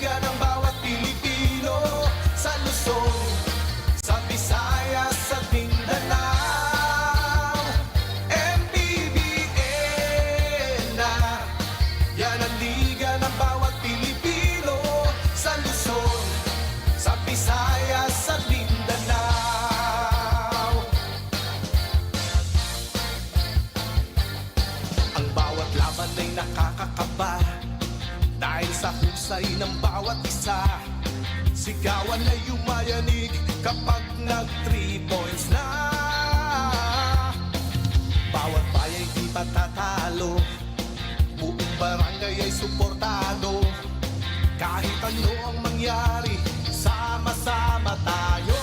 nandigan ang bawat Pilipino sa Luzon, sa Visayas, sa Mindanao. Ang bawat laban ay nakakakaba dahil sa husay ng bawat isa. Sigawan ay yumayanig kapag nag 3 points na. Bawat bayay di patatalo, buong barangay ay suportado. Kahit ano ang mangyari, sama-sama tayo.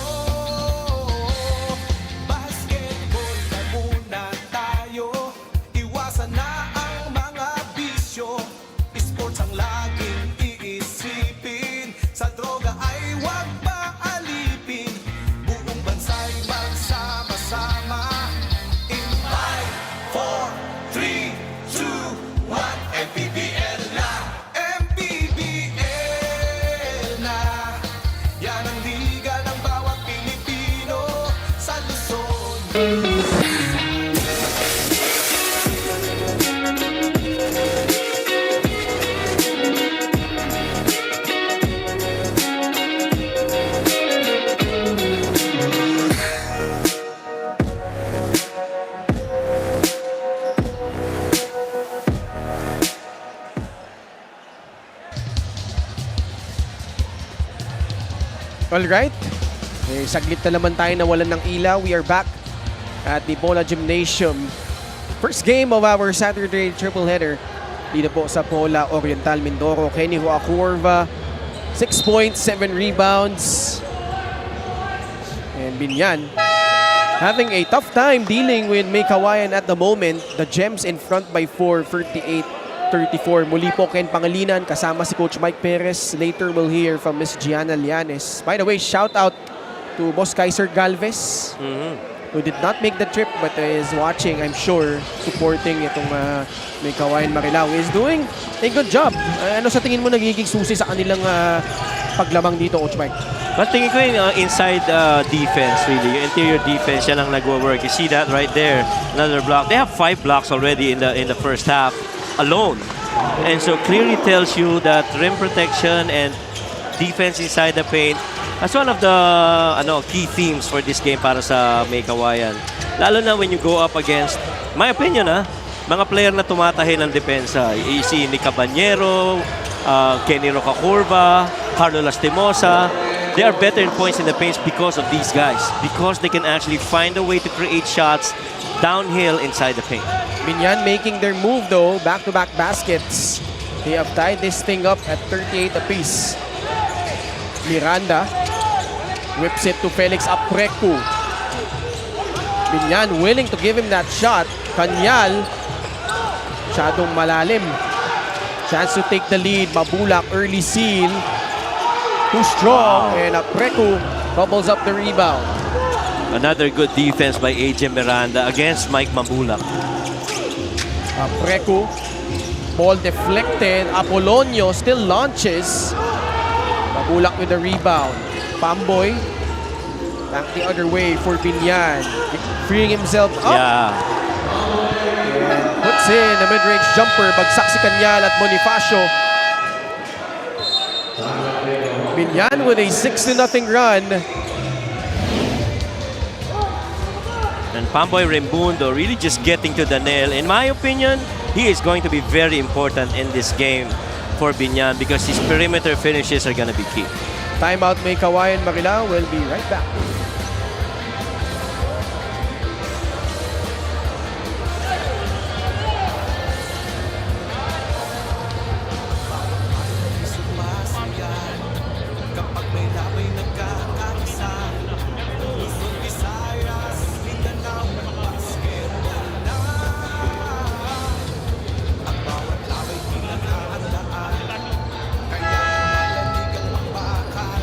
Basketball na muna tayo, iwasan na ang mga bisyo. Sports ang laging iisipin, sa droga ay huwag maalipin. Buong bansa'y magsama-sama. In 5, 4, 3, 2, 1, MPBL na, MPBL na. Yan ang liga ng bawat Pilipino sa Luzon. Alright, saglit na naman tayo nawalan ng ilaw. We are back at the Pola Gymnasium. First game of our Saturday triple header dito po sa Pola Oriental Mindoro. Kenny Huacorva, 6 points, 7 rebounds. And Biñan having a tough time dealing with Meycauayan at the moment. The Gems in front by 4, 38-34. Muli po Ken Pangalinan kasama si Coach Mike Perez. Later we'll hear from Miss Gianna Llanes. By the way, shout out to Boss Kaiser Galvez, who did not make the trip but is watching, I'm sure, supporting itong Meycauayan Marilao. Is doing a good job. Ano sa tingin mo nagiging susi sa kanilang paglamang dito, Coach Mike? But tingin ko yung inside defense, really. Yung interior defense, yan ang nagwo-work. You see that right there, another block. They have 5 blocks already in the first half alone. And so clearly tells you that rim protection and defense inside the paint, that's one of the key themes for this game para sa Meycauayan. Lalo na when you go up against, my opinion mga player na tumatahi ng depensa. You see Nick Caballero, Kenny Huacorva, Carlo Lastimosa. They are better in points in the paint because of these guys. Because they can actually find a way to create shots downhill inside the paint. Biñan making their move though, back-to-back baskets. They have tied this thing up at 38 apiece. Miranda whips it to Felix Aprecu. Biñan willing to give him that shot. Kanyal, masyadong malalim. Chance to take the lead. Mabulak, early seal. Too strong, and Aprecu bubbles up the rebound. Another good defense by AJ Miranda against Mike Mabulak. Aprecu, ball deflected. Apolonio still launches. Mabulak with the rebound. Pamboy, back the other way for Biñan. Freeing himself up. Yeah. And puts in a mid-range jumper. Bagsak si Kanyal at Bonifacio. Biñan with a 6-0 run. And Pamboy Rembundo really just getting to the nail. In my opinion, he is going to be very important in this game for Biñan because his perimeter finishes are going to be key. Timeout Meycauayan Marilao. We'll be right back. Kapag may labay nagkakaisa, Luzon, Visayas, Mindanao, basketball na. Ang bawat labay pinaghahandaan, kaya malalig ang bakal.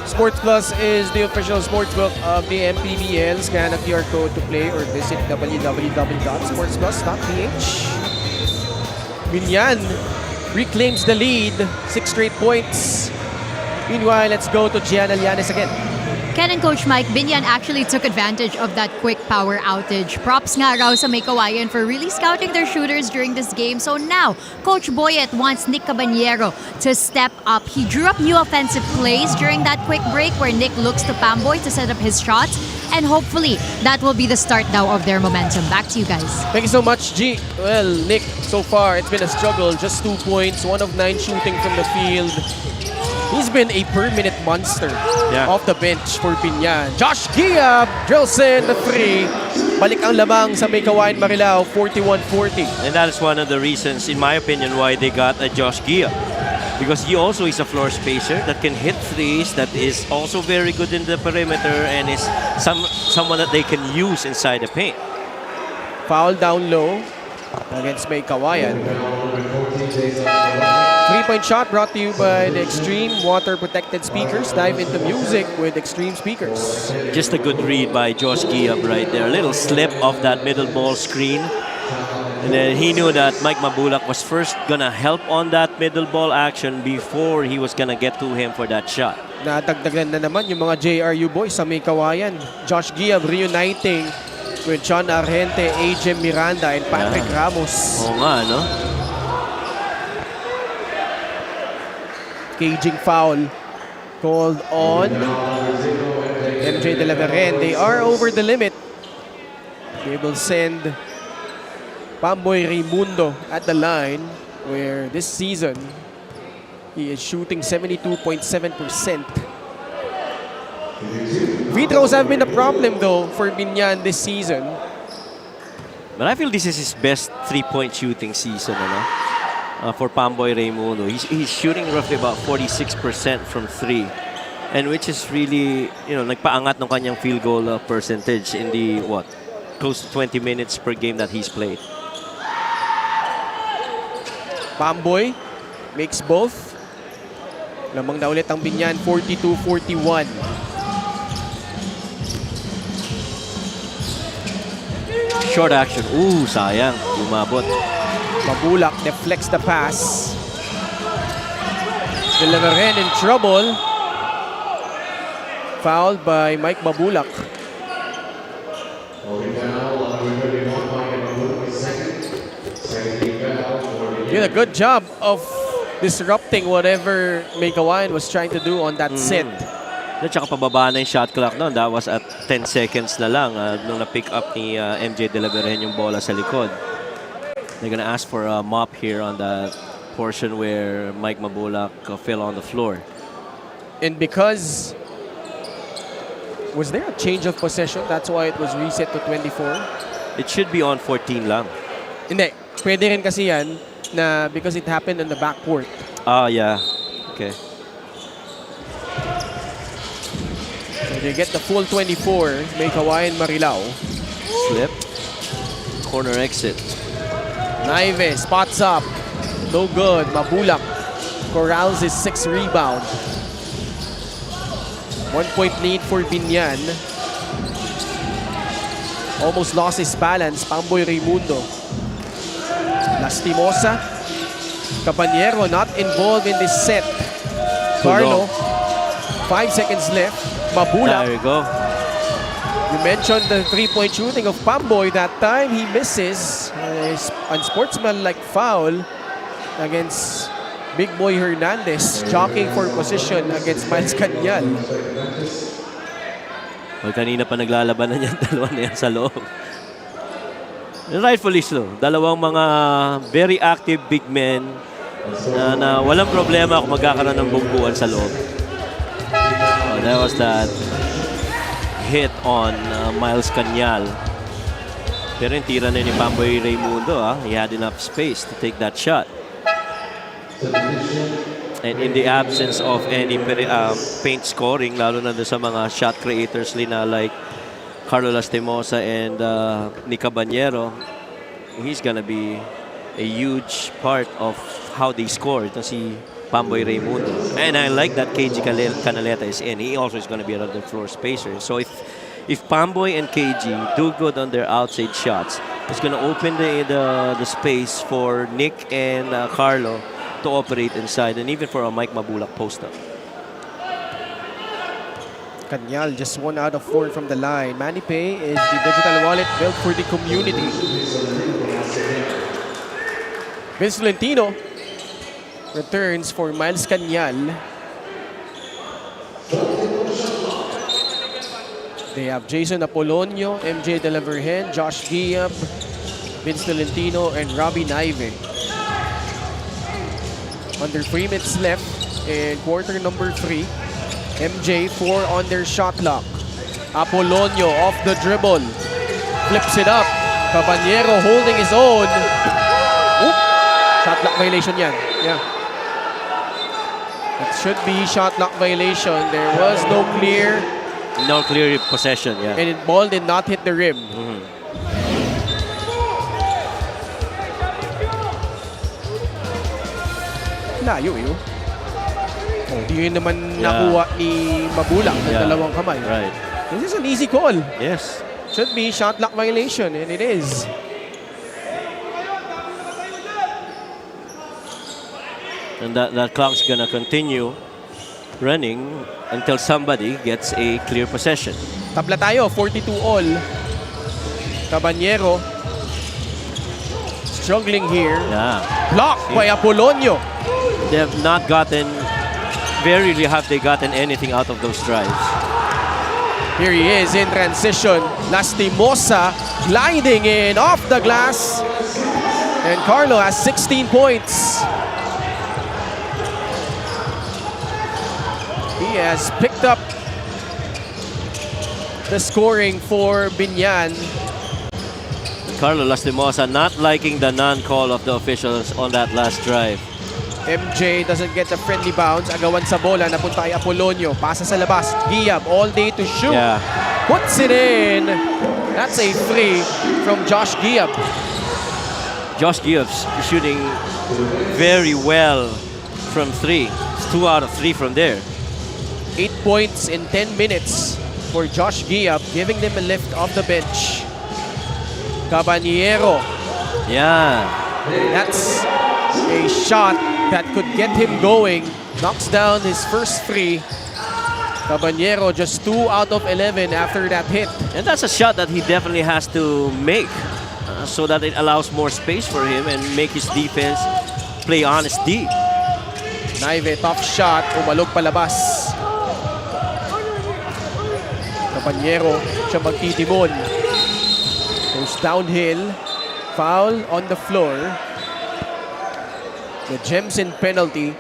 Sports Plus is the official sportsbook of the MPBL. Scan a QR code to play or visit www.sportsplus.ph. Biñan reclaims the lead, 6 straight points. Meanwhile, let's go to Gianna Llanes again. Ken and Coach Mike, Biñan actually took advantage of that quick power outage. Props nga raw sa Meycauayan for really scouting their shooters during this game. So now, Coach Boyet wants Nick Caballero to step up. He drew up new offensive plays during that quick break where Nick looks to Pamboy to set up his shots. And hopefully, that will be the start now of their momentum. Back to you guys. Thank you so much, G. Well, Nick, so far, it's been a struggle. Just 2 points, 1 of 9 shooting from the field. He's been a per-minute monster off the bench for Biñan. Josh Gia drills in the 3. Balik ang lamang sa Meycauayan Marilao, 41-40. And that is one of the reasons, in my opinion, why they got a Josh Gia. Because he also is a floor spacer that can hit threes, that is also very good in the perimeter, and is someone that they can use inside the paint. Foul down low against Meycauayan. 3-point shot brought to you by the Extreme Water Protected Speakers. Dive into music with Extreme Speakers. Just a good read by Josh Giab right there. A little slip off that middle ball screen. And then he knew that Mike Mabulak was first gonna help on that middle ball action before he was gonna get to him for that shot. Nadagdagan na naman yung mga JRU boys sa Meycauayan. Josh Giab reuniting with John Argente, AJ Miranda, and Patrick Ramos. Oo nga, no? Caging foul called on MJ De La Verren. They are over the limit. They will send Pamboy Raimundo at the line, where this season he is shooting 72.7%. Free throws have been a problem though for Biñan this season. But I feel this is his best three-point shooting season, for Pamboy Raimundo. He's shooting roughly about 46% from 3. And which is really, nagpaangat ng kanyang field goal percentage in the, close to 20 minutes per game that he's played. Pamboy makes both. Lamang na ulit ang Biñan, 42-41. Short action. Ooh, sayang. Lumabot. Mabulak deflects the pass. De La Verren in trouble. Fouled by Mike Mabulak. Did a good job of disrupting whatever Meycauayan was trying to do on that set. At saka pababa na yung shot clock noon. That was at 10 seconds na lang nung na-pick up ni MJ De La Verren yung bola sa likod. They're gonna ask for a mop here on that portion where Mike Mabulak fell on the floor. And because was there a change of possession? That's why it was reset to 24. It should be on 14 lang. Hindi. Pwede rin kasi yan na because it happened on the backcourt. Ah, yeah. Okay. So they get the full 24. Meycauayan Marilao. Slip. Corner exit. Naive spots up. No good. Mabulak corrals his 6th rebound. 1-point lead for Biñan. Almost lost his balance. Pamboy Raimundo. Lastimosa. Caballero not involved in this set. Carlo. 5 seconds left. Mabulak. There you go. You mentioned the 3-point shooting of Pamboy. That time he misses. Unsportsmanlike foul against Big Boy Hernandez. Jockeying for position against Miles Canyal. Well, kanina pa naglalabanan yan, dalawa na yan sa loob. Rightfully so. Dalawang mga very active big men na walang problema kung magkakaroon ng bugbuan sa loob. That was that hit on Miles Canyal. Pero yung tira na ni Pamboy Raimundo, he had enough space to take that shot. And in the absence of any paint scoring, lalo na sa mga shot creators like Carlo Lastimosa and Nick Caballero, he's gonna be a huge part of how they score. Ito si Pamboy Raimundo. And I like that KG Canaleta is in. He also is gonna be another floor spacer. So if Pamboy and KG do good on their outside shots, it's gonna open the space for Nick and Carlo to operate inside, and even for a Mike Mabulak post-up. Kanyal just 1 out of 4 from the line. Manny Pay is the digital wallet built for the community. Vince Tolentino returns for Miles Kanyal. They have Jason Apolonio, MJ De La Vergen, Josh Giab, Vince Tolentino, and Robbie Naive. Under 3 minutes left in quarter number 3. MJ 4 on their shot clock. Apolonio off the dribble. Flips it up. Caballero holding his own. Oop! Shot clock violation yan. Yeah. It should be shot clock violation. There was no clear. No clear possession, yeah. And the ball did not hit the rim. Layo yun. Hindi rin naman nakuha ni Mabulak ng dalawang kamay. Right. This is an easy call. Yes. Should be shot clock violation, and it is. And that clock's gonna continue running until somebody gets a clear possession. Tabla tayo, 42 all. Caballero struggling here. Yeah. Blocked by Apolonio. They have not gotten, very rarely have they gotten anything out of those drives. Here he is in transition. Lastimosa gliding in off the glass. And Carlo has 16 points. He has picked up the scoring for Biñan. Carlo Lastimosa not liking the non-call of the officials on that last drive. MJ doesn't get the friendly bounce. Agawan sa bola, napunta kay Apolonio. Pasa sa labas. Giab all day to shoot. Yeah. Puts it in. That's a free from Josh Giab. Josh Gibbs shooting very well from 3. It's 2 out of 3 from there. 8 points in 10 minutes for Josh Giab, giving them a lift off the bench. Caballero. Yeah. That's a shot that could get him going. Knocks down his first free. Caballero just 2 out of 11 after that hit. And that's a shot that he definitely has to make so that it allows more space for him and make his defense play honest D. Naive, tough shot. Umalog palabas. Caballero, siya magtitimon. Goes downhill. Foul on the floor. The Jemson penalty.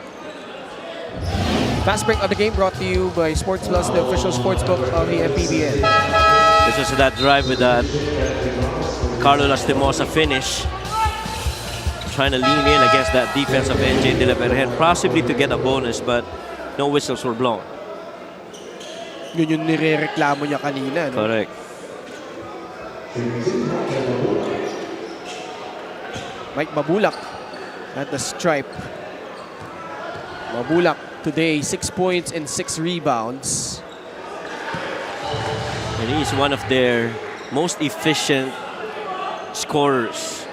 Fast break of the game brought to you by Sports Plus, the official sportsbook of the MPBL. This was that drive with that Carlo Lastimosa finish. Trying to lean in against that defense of MJ De La Vergen, possibly to get a bonus, but no whistles were blown. Yun yung nire-reklamo niya kanina. No? Correct. Mike Mabulak at the stripe. Mabulak today 6 points and 6 rebounds. And he's one of their most efficient scorers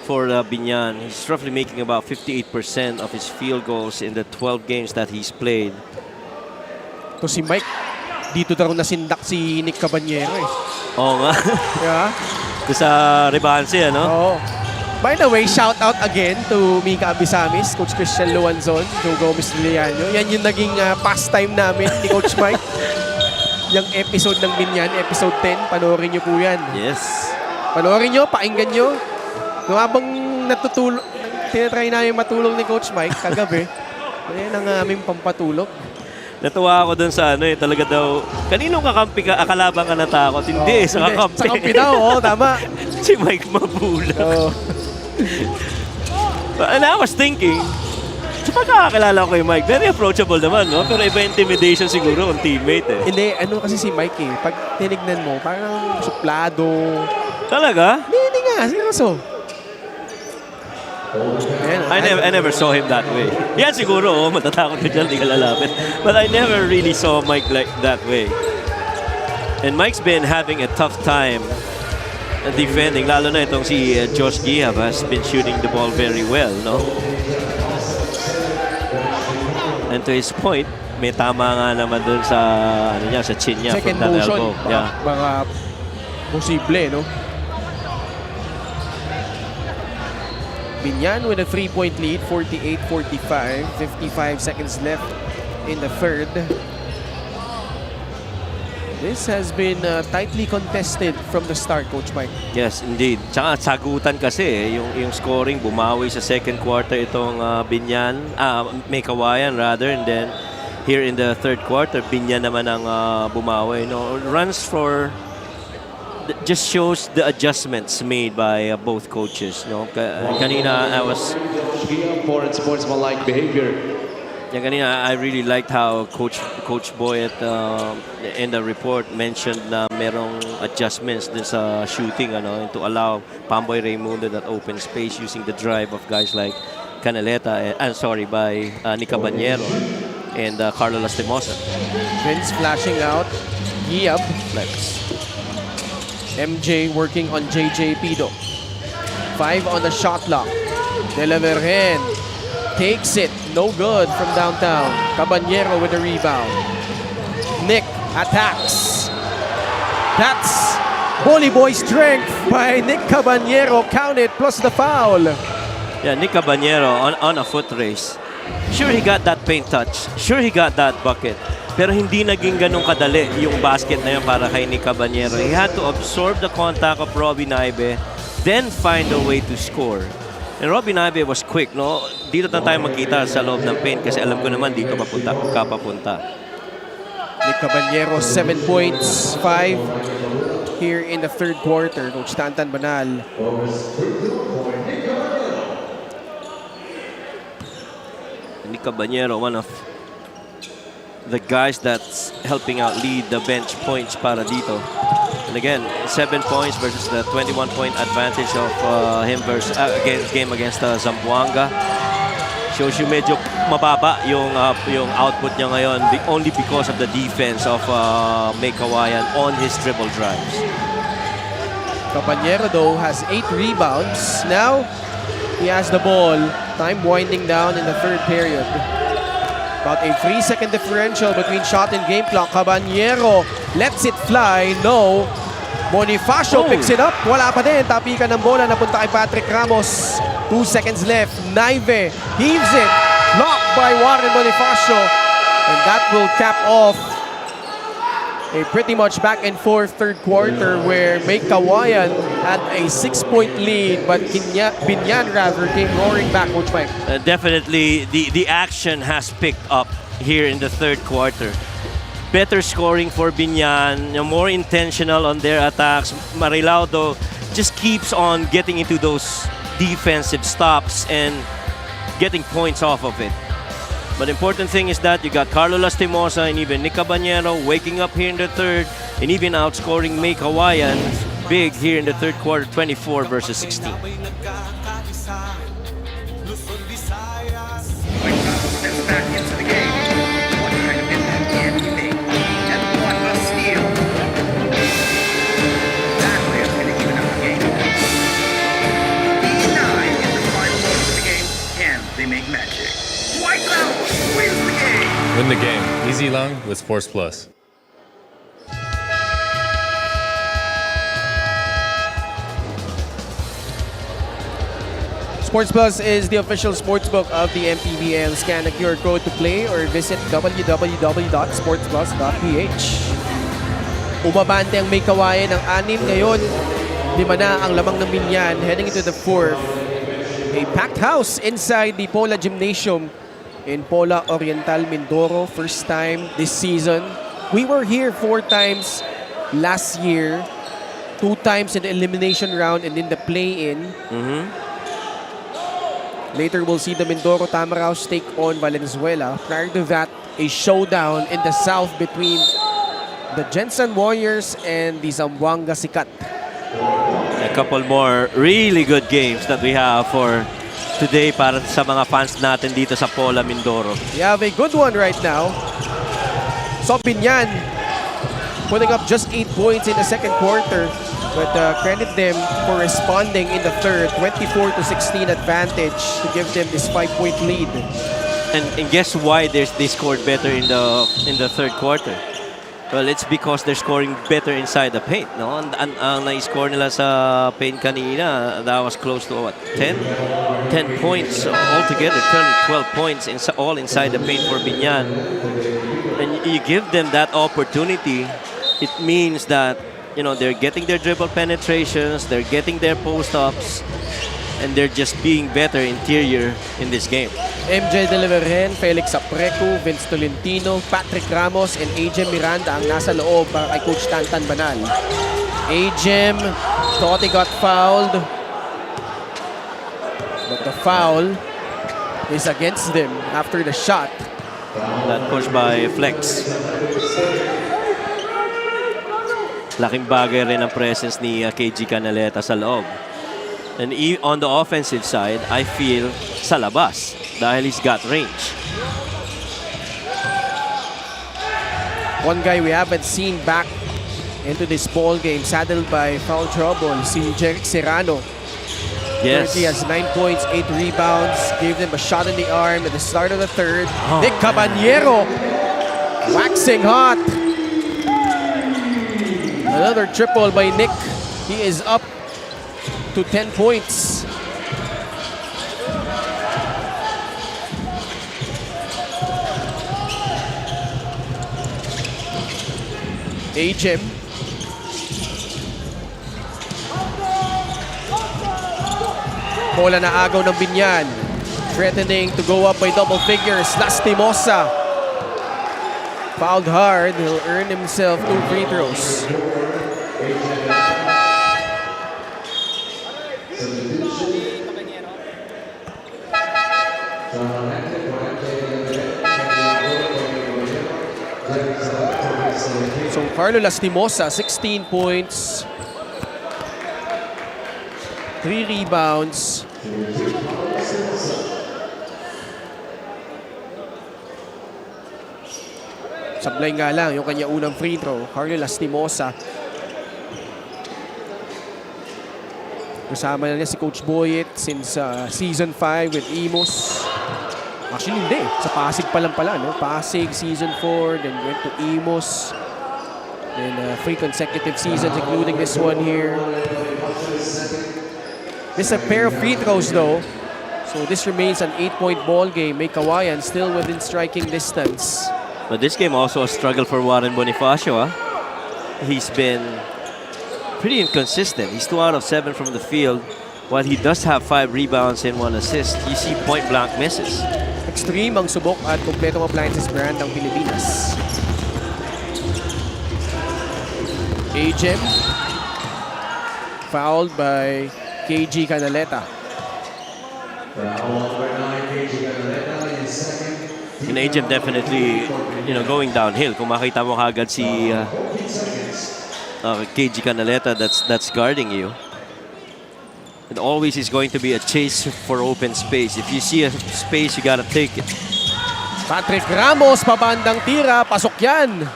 for Biñan. He's roughly making about 58% of his field goals in the 12 games that he's played. To si Mike, dito daw nasindak si Nick Caballero eh. Oo nga. Yeah? Doon sa Rebanse, ano? Oo. By the way, shout out again to Mika Abisamis, Coach Christian Luanzon, Joe Gomez Liliano. Yan yung naging pastime namin ni Coach Mike. Yung episode ng Biñan, episode 10, panoorin nyo po yan. Yes. Panoorin nyo, pakinggan nyo. Nung habang tinatry namin matulog ni Coach Mike kagabi, yan ang aming pampatulog. Natuwa ako dun sa ano eh, talaga daw, kaninong kakampi ka, akalabang ka natakot? Hindi, sa kakampi. Sa kampi daw, oo, tama. Si Mike Mabulak. Oo. And I was thinking, sa pagkakakilala ko kay Mike, very approachable naman, no? Pero iba intimidation siguro ng teammate eh. Hindi, ano kasi si Mike eh, pag tinignan mo, parang suplado. Talaga? Hindi nga, seryoso. I never saw him that way. Yan siguro, oh, matatakot ka dyan, di ka lalapit. But I never really saw Mike like that way. And Mike's been having a tough time defending, lalo na itong si Josh Giab has been shooting the ball very well, no? And to his point, may tama nga naman dun sa ano niya, sa chin niya. Second from that motion. elbow. Yeah. Mga posible, no? Biñan with a 3-point lead, 48-45. 55 seconds left in the third. This has been tightly contested from the start, Coach Mike. Yes, indeed. Tsaka sagutan kasi yung scoring bumawi sa second quarter itong Biñan, Meycauayan rather, and then here in the third quarter, Biñan naman ang bumawi. No, runs for just shows the adjustments made by both coaches. No, kanina I was For sportsmanlike behavior. yeah, kanina I really liked how Coach Boyet in the report mentioned na merong adjustments din sa shooting to allow Pamboy Raimundo that open space using the drive of guys like Canaleta by Nika Bañero and Carlo Lastimosa. Vince flashing out. Giab flex. MJ working on JJ Pido. 5 on the shot clock. De La Vergen takes it. No good from downtown. Caballero with the rebound. Nick attacks. That's Bully Boy strength by Nick Caballero. Count it plus the foul. Yeah, Nika Bañero on a foot race. Sure, he got that paint touch. Sure, he got that bucket. Pero hindi naging ganun kadali yung basket na yun para kay Nika Bañero. He had to absorb the contact of Robbie Naibe, then find a way to score. And Robbie Naibe was quick, no? Dito na tayo magkita sa loob ng paint kasi alam ko naman dito papunta. Nick Caballero, 7 points, 5 here in the third quarter. Coach Tantan Banal. Nick Caballero, one of the guys that's helping out lead the bench points para dito. And again, 7 points versus the 21-point advantage of him versus game against Zamboanga. Shows you medyo mababa yung output niya ngayon only because of the defense of Meycauayan on his dribble drives. Caballero though has 8 rebounds. Now he has the ball. Time winding down in the third period. About a 3-second differential between shot and game clock. Caballero lets it fly. No. Bonifacio picks it up. Wala pa din. Tapikan ng bola. Napunta kay Patrick Ramos. 2 seconds left. Naive heaves it. Blocked by Warren Bonifacio. And that will cap off a pretty much back and forth third quarter where Meycauayan had a 6-point lead, but Biñan rather came roaring back, Coach Mike. Definitely, the action has picked up here in the third quarter. Better scoring for Biñan, more intentional on their attacks. Marilao, though, just keeps on getting into those defensive stops and getting points off of it. But the important thing is that you got Carlo Lastimosa and even Nick Caballero waking up here in the third and even outscoring Meycauayan big here in the third quarter, 24 versus 16. Meycauayan steps back into the game. What kind of impact can he make? And what a steal! That way is going to even up the game. D9 in the final moments of the game. Can they make magic? Meycauayan wins the game! Win the game. Easy long with Sports Plus. Sports Plus is the official sportsbook of the MPBL. Scan the QR code to play or visit www.sportsplus.ph. Umabante ang Meycauayan ng 6 ngayon. 5 na ang lamang ng Biñan heading into the fourth. A packed house inside the Pola Gymnasium in Pola Oriental, Mindoro. First time this season. We were here 4 times last year. 2 times in the elimination round and in the play-in. Later, we'll see the Mindoro Tamaraos take on Valenzuela. Prior to that, a showdown in the south between the Jensen Warriors and the Zamboanga Sikat. A couple more really good games that we have for today para sa mga fans natin dito sa Pola, Mindoro. We have a good one right now. So, Biñan putting up just 8 points in the second quarter. But credit them for responding in the third. 24-16 advantage to give them this 5-point lead. And guess why they scored better in the third quarter? Well, it's because they're scoring better inside the paint, no? Ang na-score nila sa paint kanina, that was close to what? 10 points altogether, 12 points all inside the paint for Biñan. And you give them that opportunity, it means that, you know, they're getting their dribble penetrations, they're getting their post-ups, and they're just being better interior in this game. MJ De Leverhen, Felix Aprecu, Vince Tolentino, Patrick Ramos, and AJ Miranda ang nasa loob para kay Coach Tantan Banal. AJ thought he got fouled, but the foul is against them after the shot. That pushed by Flex. Laking bagay rin ang presence ni KG Canaleta sa loob. And on the offensive side, I feel sa labas dahil he's got range. One guy we haven't seen back into this ball game, saddled by foul trouble, si Jeric Serrano. Yes. He has 9 points, 8 rebounds, gave them a shot in the arm at the start of the third. Nick Caballero, waxing hot. Another triple by Nick. He is up to 10 points. HM. Bola na agaw ng Biñan. Threatening to go up by double figures. Lastimosa. Fouled hard. He'll earn himself 2 free throws. So Carlo Lastimosa, 16 points, 3 rebounds. Sablay nga lang yung kanya unang free throw, Carlo Lastimosa. Kasama na niya si Coach Boyet since Season 5 with Imos. Actually, hindi. Sa Pasig pa lang pala, no? Pasig, Season 4, then went to Imos. Then 3 consecutive seasons, including this one here. This is a pair of free throws, though. So this remains an 8-point ball game. Meycauayan still within striking distance. But this game also a struggle for Warren Bonifacio. He's been pretty inconsistent. He's 2 out of 7 from the field. While he does have 5 rebounds and 1 assist, you see point-blank misses. Extreme ang subok at kompletong appliances brand ng Pilipinas. Ajem, fouled by KG Canaleta. And Ajem definitely, you know, going downhill. Kung makita mo kagad si KG Canaleta that's guarding you. It always is going to be a chase for open space. If you see a space, you gotta take it. Patrick Ramos, pabandang tira, pasok yan.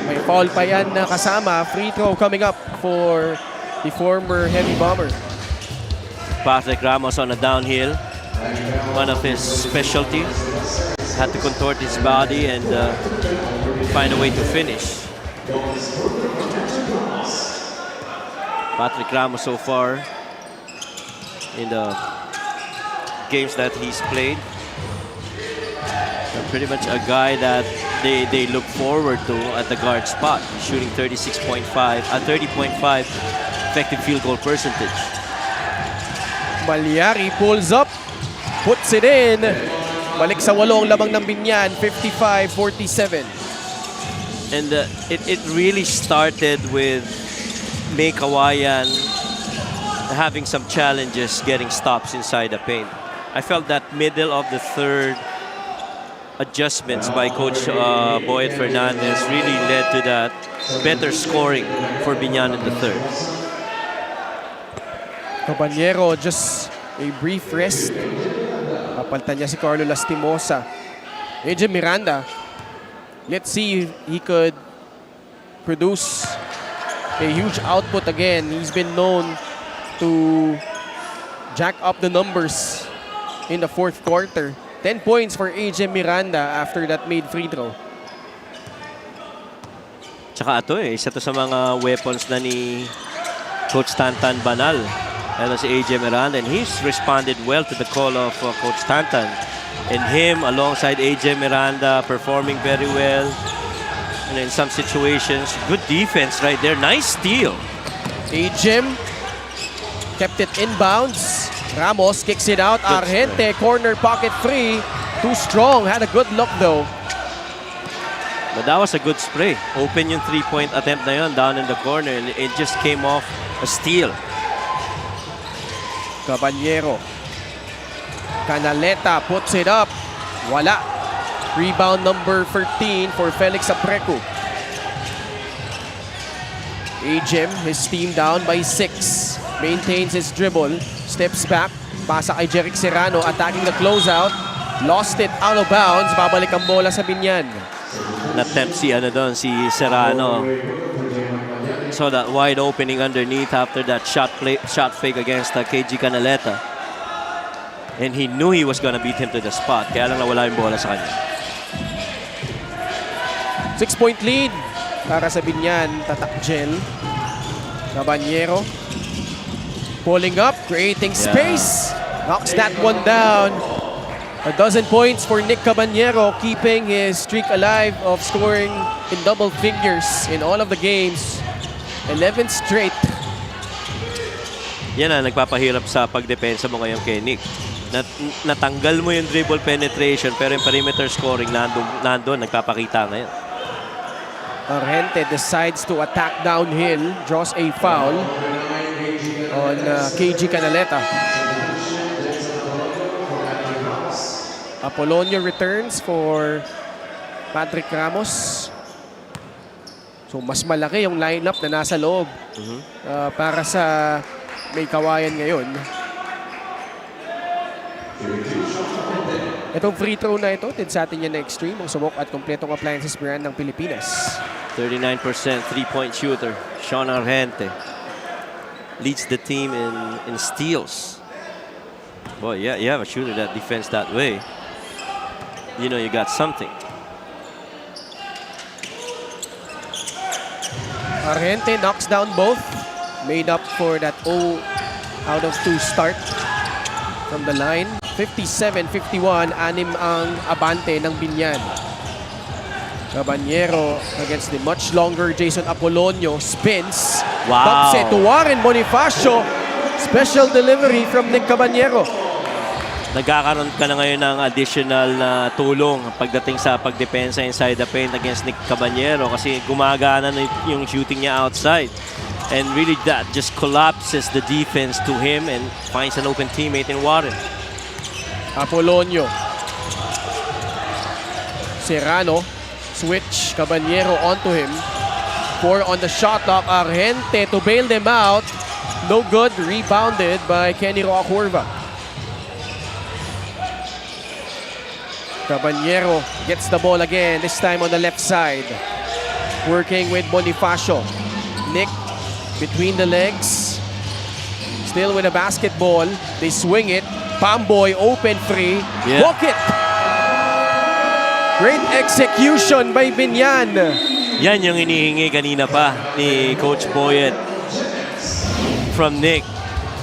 May foul pa yan na kasama. Free throw coming up for the former heavy bomber. Patrick Ramos on a downhill. One of his specialties. Had to contort his body and find a way to finish. Patrick Ramos so far in the games that he's played, pretty much a guy that they look forward to at the guard spot. He's shooting 30.5 effective field goal percentage. Malyari pulls up, puts it in. Balik sa 8 ang lamang ng Biñan, 55-47. And it really started with Meycauayan having some challenges getting stops inside the paint. I felt that middle of the third adjustments by Coach Boyet Fernandez really led to that better scoring for Biñan in the third. Caballero, just a brief rest. Papalitan niya si Carlo Lastimosa. AJ Miranda, let's see if he could produce a huge output again. He's been known to jack up the numbers in the fourth quarter. 10 points for AJ Miranda after that made free throw. Tsaka ito isa to sa mga weapons na ni Coach Tantan Banal. Ano si AJ Miranda, and he's responded well to the call of Coach Tantan. And him alongside AJ Miranda performing very well. And in some situations, good defense right there. Nice steal. AJ kept it inbounds. Ramos kicks it out. Argente, corner pocket free. Too strong. Had a good look though. But that was a good spray. Open yung three-point attempt na yun down in the corner, and it just came off a steal. Caballero. Canaleta puts it up. Wala. Rebound number 13 for Felix Apreco. Ajem, his team down by 6. Maintains his dribble. Steps back. Pasa kay Jeric Serrano. Attacking the closeout. Lost it out of bounds. Babalik ang bola sa Biñan. Na-tempt si Serrano. So that wide opening underneath after that shot fake against KG Canaleta. And he knew he was gonna beat him to the spot. Kaya lang nawala yung bola sa kanya. 6-point lead para sa Biñan. Tatak Gel. Caballero. Pulling up, creating space. Knocks that one down. A dozen points for Nick Caballero, keeping his streak alive of scoring in double figures in all of the games. 11 straight. Yan ang nagpapahirap sa pagdepensa mo ngayon kay Nick. Natanggal mo yung dribble penetration, pero yung perimeter scoring nandun nagpapakita ngayon. Argente decides to attack downhill, draws a foul on KG Canaleta. Apolonio returns for Patrick Ramos. So mas malaki yung lineup na nasa loob para sa Meycauayan ngayon. Itong free throw na ito, din sa atin yan na Extreme, ang subok at kompletong appliances brand ng Pilipinas. 39% three-point shooter, Sean Argente. Leads the team in steals. Boy, yeah, you have a shooter that defends that way. You know you got something. Argente knocks down both. Made up for that 0 out of 2 start from the line. 57-51, anim ang abante ng Biñan. Caballero against the much longer Jason Apolonio. Spins. Wow. Dumps it to Warren Bonifacio. Special delivery from Nick Caballero. Nagkakaroon ka na ngayon ng additional na tulong pagdating sa pagdepensa inside the paint against Nick Caballero kasi gumagana na yung shooting niya outside. And really that just collapses the defense to him and finds an open teammate in Warren. Apolonio. Serrano. Switch. Caballero onto him. 4 on the shot clock. Argente to bail them out. No good. Rebounded by Kenny Roacurva. Caballero gets the ball again, this time on the left side. Working with Bonifacio. Nick between the legs. Still with a basketball. They swing it. Pamboy open free. Yeah. Walk it! Great execution by Biñan. Yan yung inihingi kanina pa ni Coach Boyet from Nick.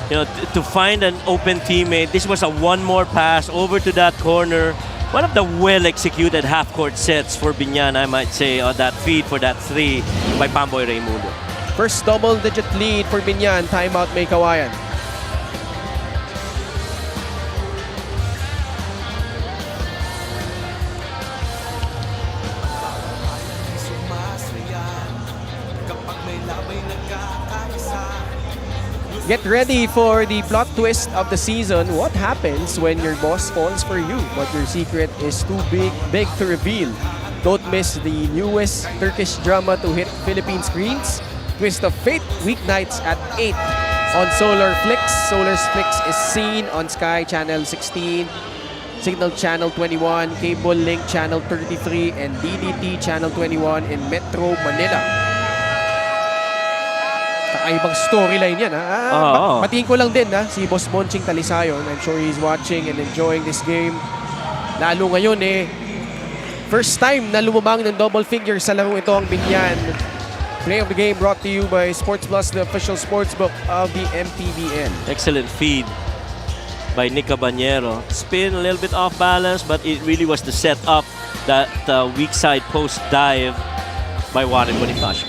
You know, to find an open teammate. This was a one more pass over to that corner. One of the well-executed half-court sets for Biñan, I might say, on that feed for that 3 by Pamboy Raimundo. First double-digit lead for Biñan. Timeout Meycauayan. Get ready for the plot twist of the season. What happens when your boss falls for you, but your secret is too big to reveal? Don't miss the newest Turkish drama to hit Philippine screens. Twist of Fate, weeknights at 8 on Solar Flix. Solar Flix is seen on Sky Channel 16, Signal Channel 21, Cable Link Channel 33, and DDT Channel 21 in Metro Manila. Kakaibang storyline yan. Patingin ko lang din si Boss Monching Talisayon. I'm sure he's watching and enjoying this game. Lalo ngayon first time na lumamang ng double figures sa laro ito ang Biñan. Play of the game brought to you by Sports Plus, the official sportsbook of the MPBL. Excellent feed by Nick Caballero. Spin a little bit off balance, but it really was the setup, that weak side post dive by Warren Bonifacio.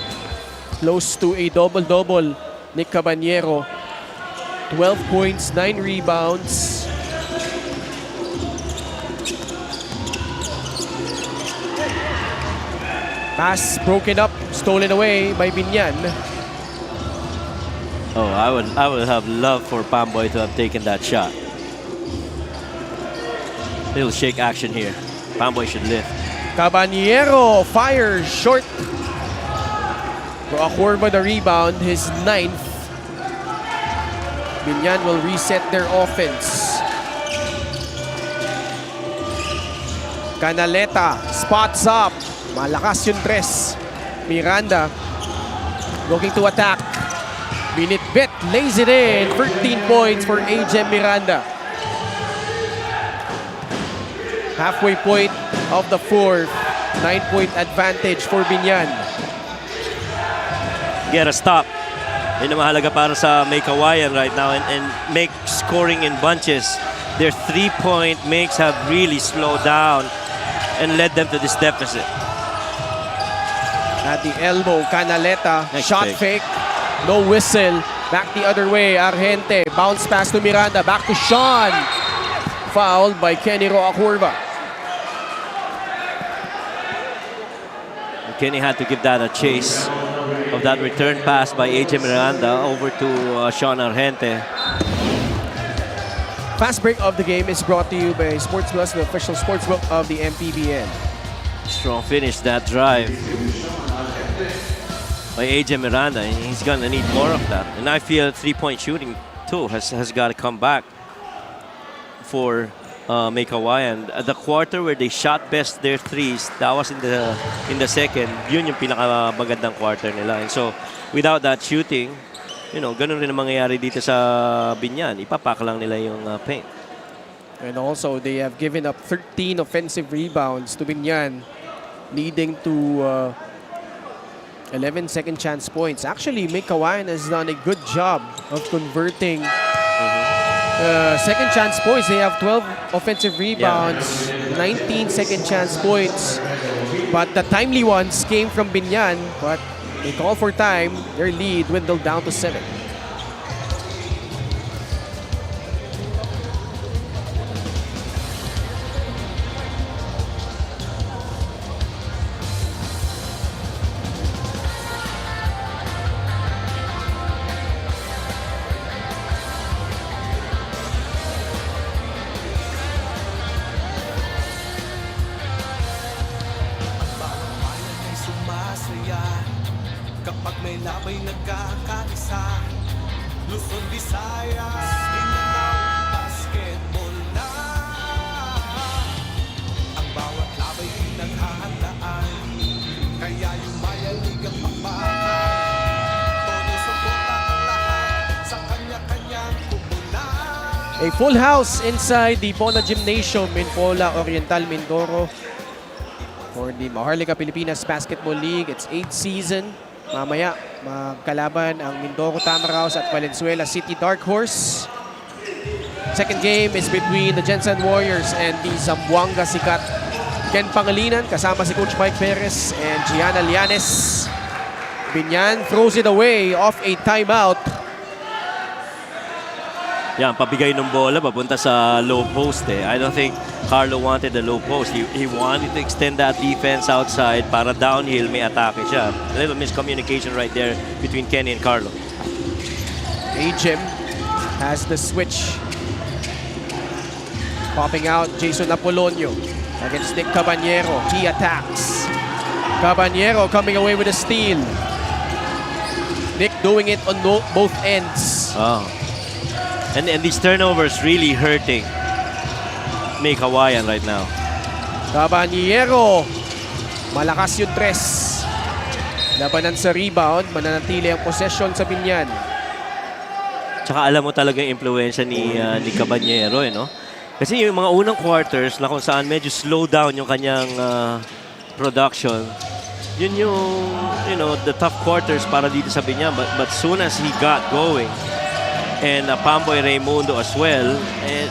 Close to a double-double, Nick Caballero. 12 points, 9 rebounds. Pass broken up, stolen away by Biñan. Oh, I would have loved for Pamboy to have taken that shot. Little shake action here. Pamboy should lift. Caballero fires short. Roacorva the rebound, his 9th. Biñan will reset their offense. Canaleta spots up. Malakas yung tres. Miranda looking to attack. Binitbit, lays it in. 13 points for AJ Miranda. Halfway point of the fourth. 9-point advantage for Biñan. Get a stop. Yun ang mahalaga para sa Meycauayan right now, and make scoring in bunches. Their 3-point makes have really slowed down and led them to this deficit. At the elbow, Canaleta, Next shot fake. fake, no whistle. Back the other way, Argente, bounce pass to Miranda, back to Sean. Fouled by Kenny Roacorva. Kenny had to give that a chase of that return pass by AJ Miranda over to Sean Argente. Fast break of the game is brought to you by Sports Plus, the official sportsbook of the MPBL. Strong finish, that drive by AJ Miranda. He's gonna need more of that. And I feel 3-point shooting too has got to come back for Meycauayan. The quarter where they shot best their threes, that was in the second. Yun yung pinakamagandang quarter nila. And so without that shooting, ganun rin ang mangyayari dito sa Biñan. Ipapak lang nila yung paint. And also, they have given up 13 offensive rebounds to Biñan, leading to 11 second chance points. Actually, Meycauayan has done a good job of converting second chance points. They have 12 offensive rebounds, 19 second chance points. But the timely ones came from Biñan, but they call for time. Their lead dwindled down to 7. Kapag may labay nagkakaisa, Luzon, Visayas, Mindanao, basketball na. Ang bawat labay pinaghahandaan, kaya yumayanig ang pakbakan. Todo suporta ang lahat sa kanya-kanyang kupunan. A full house inside the Pona Gymnasium in Pola, Oriental, Mindoro for the Maharlika Pilipinas Basketball League. It's 8th season. Mamaya, magkalaban ang Mindoro Tamaraos at Valenzuela City Dark Horse. Second game is between the Jensen Warriors and the Zamboanga Sikat. Ken Pangilinan kasama si Coach Mike Perez and Gianna Llanes. Biñan throws it away off a timeout. Yan, pabigay ng bola papunta sa low post I don't think Carlo wanted the low post. He wanted to extend that defense outside para downhill may atake siya. A little miscommunication right there between Kenny and Carlo. Ajim has the switch. Popping out Jason Apolonio against Nick Caballero. He attacks. Caballero coming away with a steal. Nick doing it on both ends. Oh. And these turnovers really hurting Meycauayan right now. Caballero. Malakas yung tres. Labanan sa rebound. Mananatili ang possession sa Biñan. Tsaka alam mo talaga yung impluensya ni Caballero, no? Kasi yung mga unang quarters na kung saan medyo slow down yung kanyang production, yun yung, the tough quarters para dito sa Biñan. But soon as he got going, and Pamboy Raimundo as well,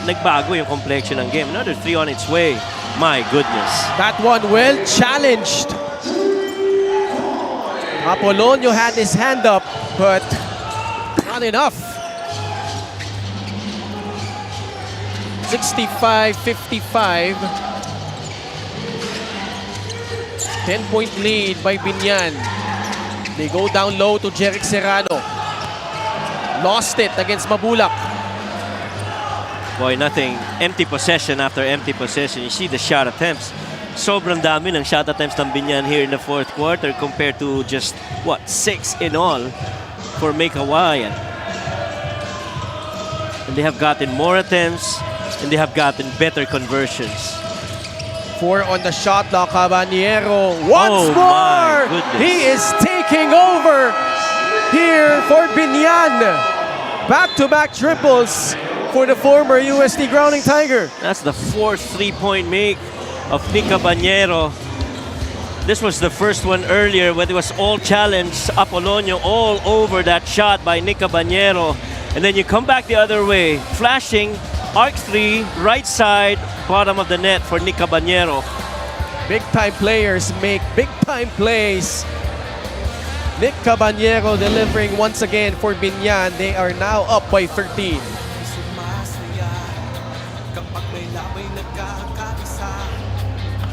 nagbago yung complexion ng game. Another 3 on its way. My goodness. That one well challenged. Apolonio had his hand up, but not enough. 65-55. 10-point lead by Biñan. They go down low to Jeric Serrano. Lost it against Mabulak. Boy, nothing. Empty possession after empty possession. You see the shot attempts. Sobrang dami ng shot attempts ng Biñan here in the fourth quarter compared to just, 6 in all for Meycauayan. And they have gotten more attempts, and they have gotten better conversions. 4 on the shot clock. Caballero once Oh, my more. goodness. He is taking over here for Biñan. Back-to-back triples for the former UST Grounding Tiger. That's the 4th three-point make of Nick Caballero. This was the first one earlier when it was all challenged. Apolonio all over that shot by Nick Caballero. And then you come back the other way, flashing, arc 3, right side, bottom of the net for Nick Caballero. Big-time players make big-time plays. Nick Caballero delivering once again for Biñan. They are now up by 13. Sumasaya kapag may labay nagkakaisa.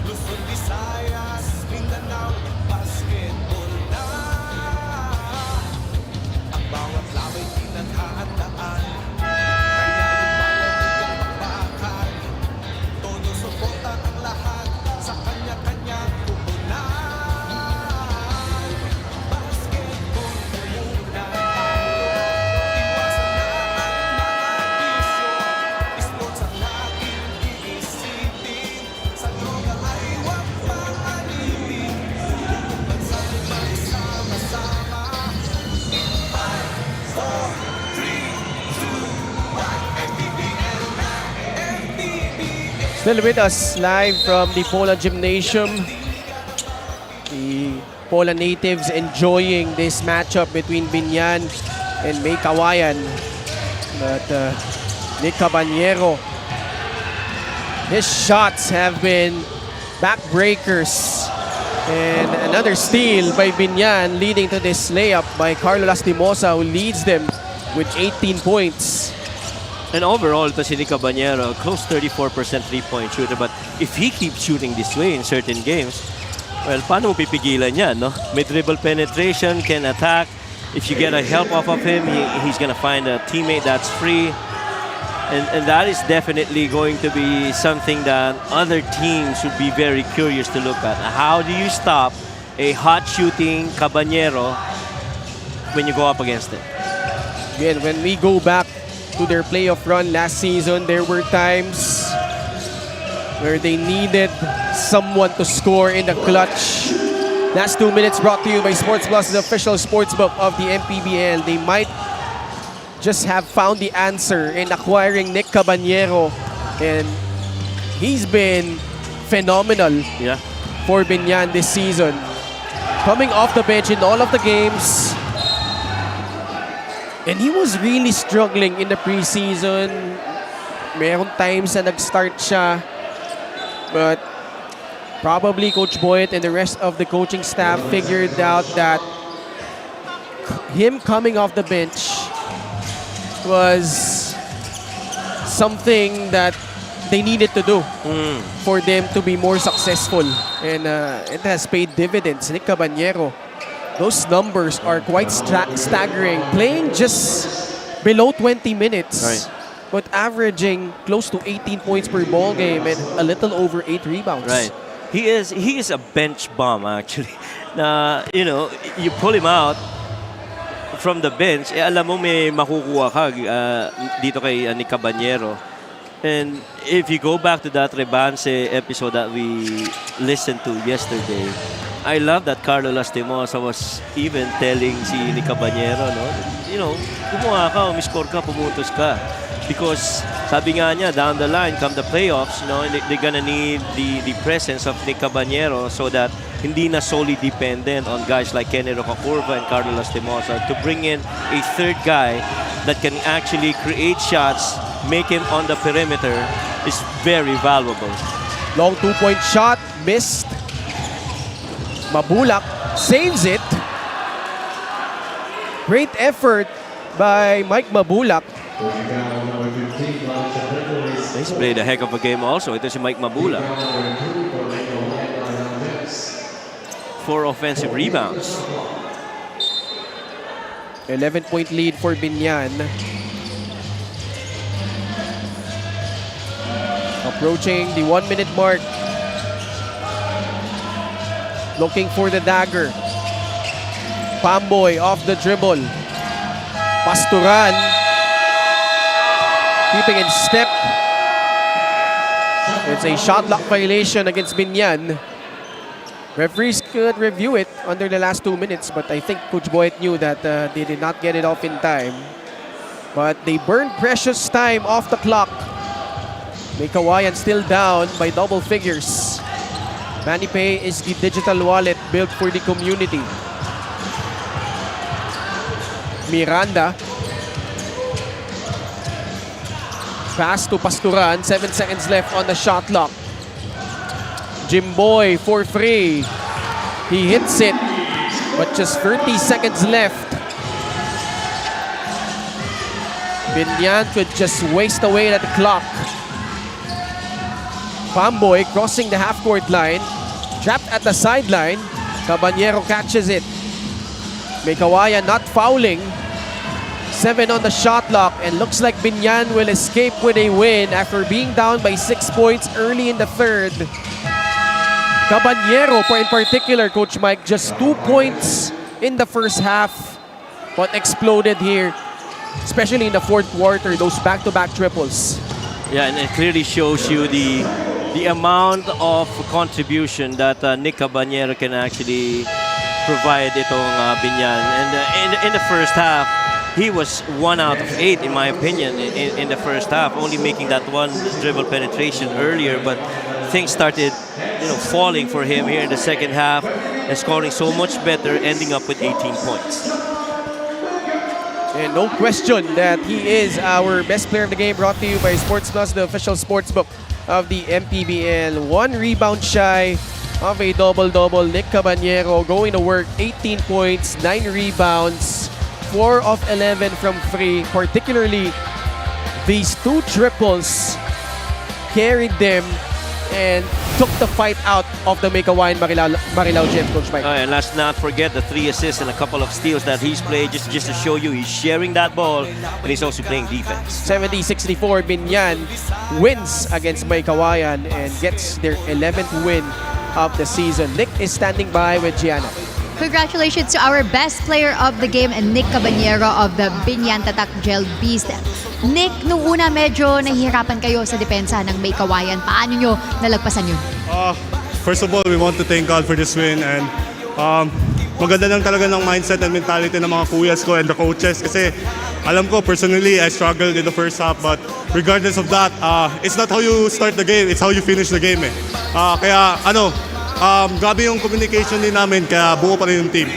Luzon, Visayas, Mindanao, basketball na. Ang bawat labay pinaghahandaan. Kaya yung bawat bigang bakbakan. Todo suporta ang lahat sa kanya-kanyang pupunan. Basketball muna tayo. Iwasan na ang mga bisyo. Sports ang laging iisipin. Sa droga ay huwag maalitin. Bansa'y magsama-sama. 5, 4, 3, 2, 1. MPBL na, MPBL. Still with us live from the Pola Gymnasium. The Pola natives enjoying this matchup between Biñan and Meycauayan. But Nick Caballero, his shots have been backbreakers. And another steal by Biñan leading to this layup by Carlo Lastimosa, who leads them with 18 points. And overall, ito si Nick Caballero, close 34% three-point shooter. But if he keeps shooting this way in certain games, well, paano mo pipigilan yan, no? May dribble penetration, can attack. If you get a help off of him, he's gonna find a teammate that's free. And that is definitely going to be something that other teams would be very curious to look at. How do you stop a hot shooting Caballero when you go up against it? Again, when we go back to their playoff run last season, there were times where they needed someone to score in the clutch. Last 2 minutes brought to you by Sports Plus, the official sportsbook of the MPBL. They might just have found the answer in acquiring Nick Caballero, and he's been phenomenal for Biñan this season. Coming off the bench in all of the games, and he was really struggling in the preseason. Meron times na nag-start siya, but probably Coach Boyet and the rest of the coaching staff figured out that him coming off the bench was something that they needed to do for them to be more successful. And it has paid dividends. Nick Caballero, those numbers are quite staggering. Playing just below 20 minutes, but averaging close to 18 points per ball game and a little over 8 rebounds. Right. He is a bench bomb, actually. You pull him out from the bench, alam mo may makukuha ka dito kay Nick Caballero. And if you go back to that Rebanse episode that we listened to yesterday, I love that Carlo Lastimosa was even telling si Nick Caballero, no? Kumuha ka, umiscore ka, pumuntos ka. Because Sabi nga niya, down the line, come the playoffs, they're gonna need the presence of Nick Caballero so that hindi na solely dependent on guys like Kenny Rocacurva and Carlos Timosa to bring in a third guy that can actually create shots, make him on the perimeter is very valuable. Long two-point shot, missed. Mabulak saves it. Great effort by Mike Mabulak. He's played a heck of a game also. Ito si Mike Mabulak. 4 offensive rebounds. 11-point lead for Biñan. Approaching the 1-minute mark. Looking for the dagger. Pamboy off the dribble. Pasturan. Keeping in step. It's a shot clock violation against Biñan. Referees could review it under the last 2 minutes, but I think Coach Boyet knew that they did not get it off in time. But they burned precious time off the clock. Meycauayan still down by double figures. MANNY Pay is the digital wallet built for the community. Miranda. Pass to Pasturan. 7 seconds left on the shot clock. Jimboy for free. He hits it, but just 30 seconds left. Biñan could just waste away at the clock. Pamboy crossing the half-court line. Trapped at the sideline. Caballero catches it. Meycauayan not fouling. 7 on the shot clock, and looks like Biñan will escape with a win after being down by 6 points early in the third. Caballero, in particular, Coach Mike, just 2 points in the first half, but exploded here, especially in the fourth quarter, those back-to-back triples. Yeah, and it clearly shows you the amount of contribution that Nick Caballero can actually provide itong Biñan. And in the first half, he was 1 out of 8, in my opinion, in the first half, only making that one dribble penetration earlier. But things started, falling for him here in the second half and scoring so much better, ending up with 18 points. And no question that he is our best player of the game, brought to you by Sports Plus, the official sportsbook of the MPBL. 1 rebound shy of a double-double. Nick Caballero going to work, 18 points, 9 rebounds, 4 of 11 from free. Particularly, these 2 triples carried them and took the fight out of the Meycauayan Marilao gym, Coach Mike. And let's not forget the 3 assists and a couple of steals that he's played, just to show you he's sharing that ball, and he's also playing defense. 70-64, Biñan wins against Meycauayan and gets their 11th win of the season. Nick is standing by with Gianna. Congratulations to our best player of the game, and Nick Caballero of the Biñan Tatak Gel Beast. Nick, nung una medyo nahihirapan kayo sa depensa ng Meycauayan. Paano nyo nalagpasan yun? First of all, we want to thank God for this win, and maganda lang talaga ng mindset and mentality ng mga kuyas ko and the coaches, kasi alam ko personally I struggled in the first half, but regardless of that, it's not how you start the game, it's how you finish the game. Kaya grabe yung communication din namin, kaya buo pa rin yung team.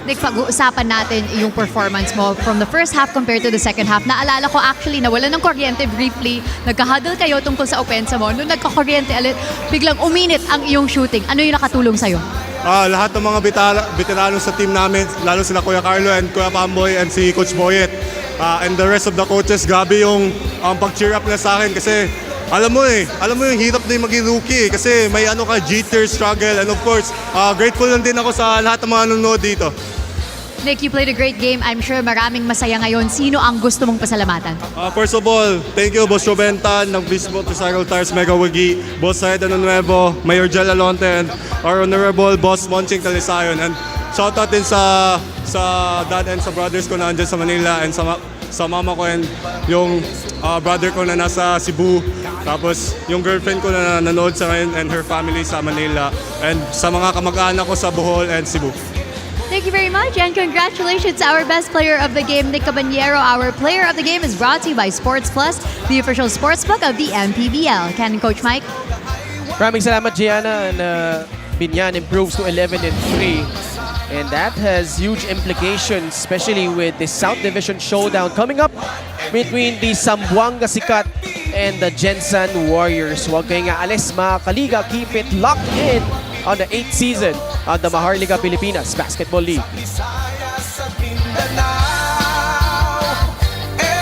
Nick, pag-uusapan natin yung performance mo from the first half compared to the second half. Naalala ko actually nawala ng kuryente briefly. Nagka-huddle kayo tungkol sa opensa mo. Nung nagka-kuryente ulit, biglang uminit ang iyong shooting. Ano yung nakatulong sa'yo? Lahat ng mga veterano sa team namin, lalo sila Kuya Carlo and Kuya Pamboy and si Coach Boyet, and the rest of the coaches, grabe yung pag-cheer up na sa akin, kasi alam mo yung hirap na yung maging rookie, kasi may jitter, struggle, and of course, grateful lang din ako sa lahat ng mga nanonood dito. Nick, you played a great game. I'm sure maraming masaya ngayon. Sino ang gusto mong pasalamatan? First of all, thank you Boss Joventan ng Bispo to Cycle Tires Mega Wagi, Boss Saed Nuevo, Mayor Jel Alonte, and our Honorable Boss Monching Talisayon. And shoutout din sa dad and sa brothers ko na andyan sa Manila, and sa mama ko and yung brother ko na nasa Cebu. Tapos yung girlfriend ko na nanood sa ngayon and her family sa Manila. And sa mga kamag-anak ko sa Bohol and Cebu. Thank you very much, and congratulations to our best player of the game, Nick Caballero. Our player of the game is brought to you by Sports Plus, the official sportsbook of the MPBL. Can Coach Mike? Maraming salamat, Gianna. And Biñan improves to 11-3. And that has huge implications, especially with the South Division showdown coming up between the Zamboanga Sikat and the Gensan Warriors. Huwag kayong aalis, mga kaliga. Keep it locked in on the 8th season of the Maharlika Pilipinas Basketball League. Visayas at Mindanao,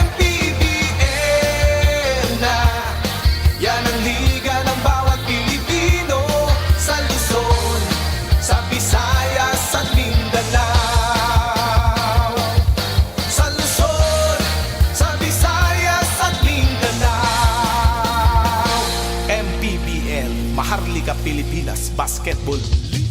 MPBL na. Yan ang liga ng bawat Pilipino sa Luzon, sa Visayas at Mindanao. Sa Luzon, sa Visayas at Mindanao. MPBL, Maharlika Pilipinas Basketball League.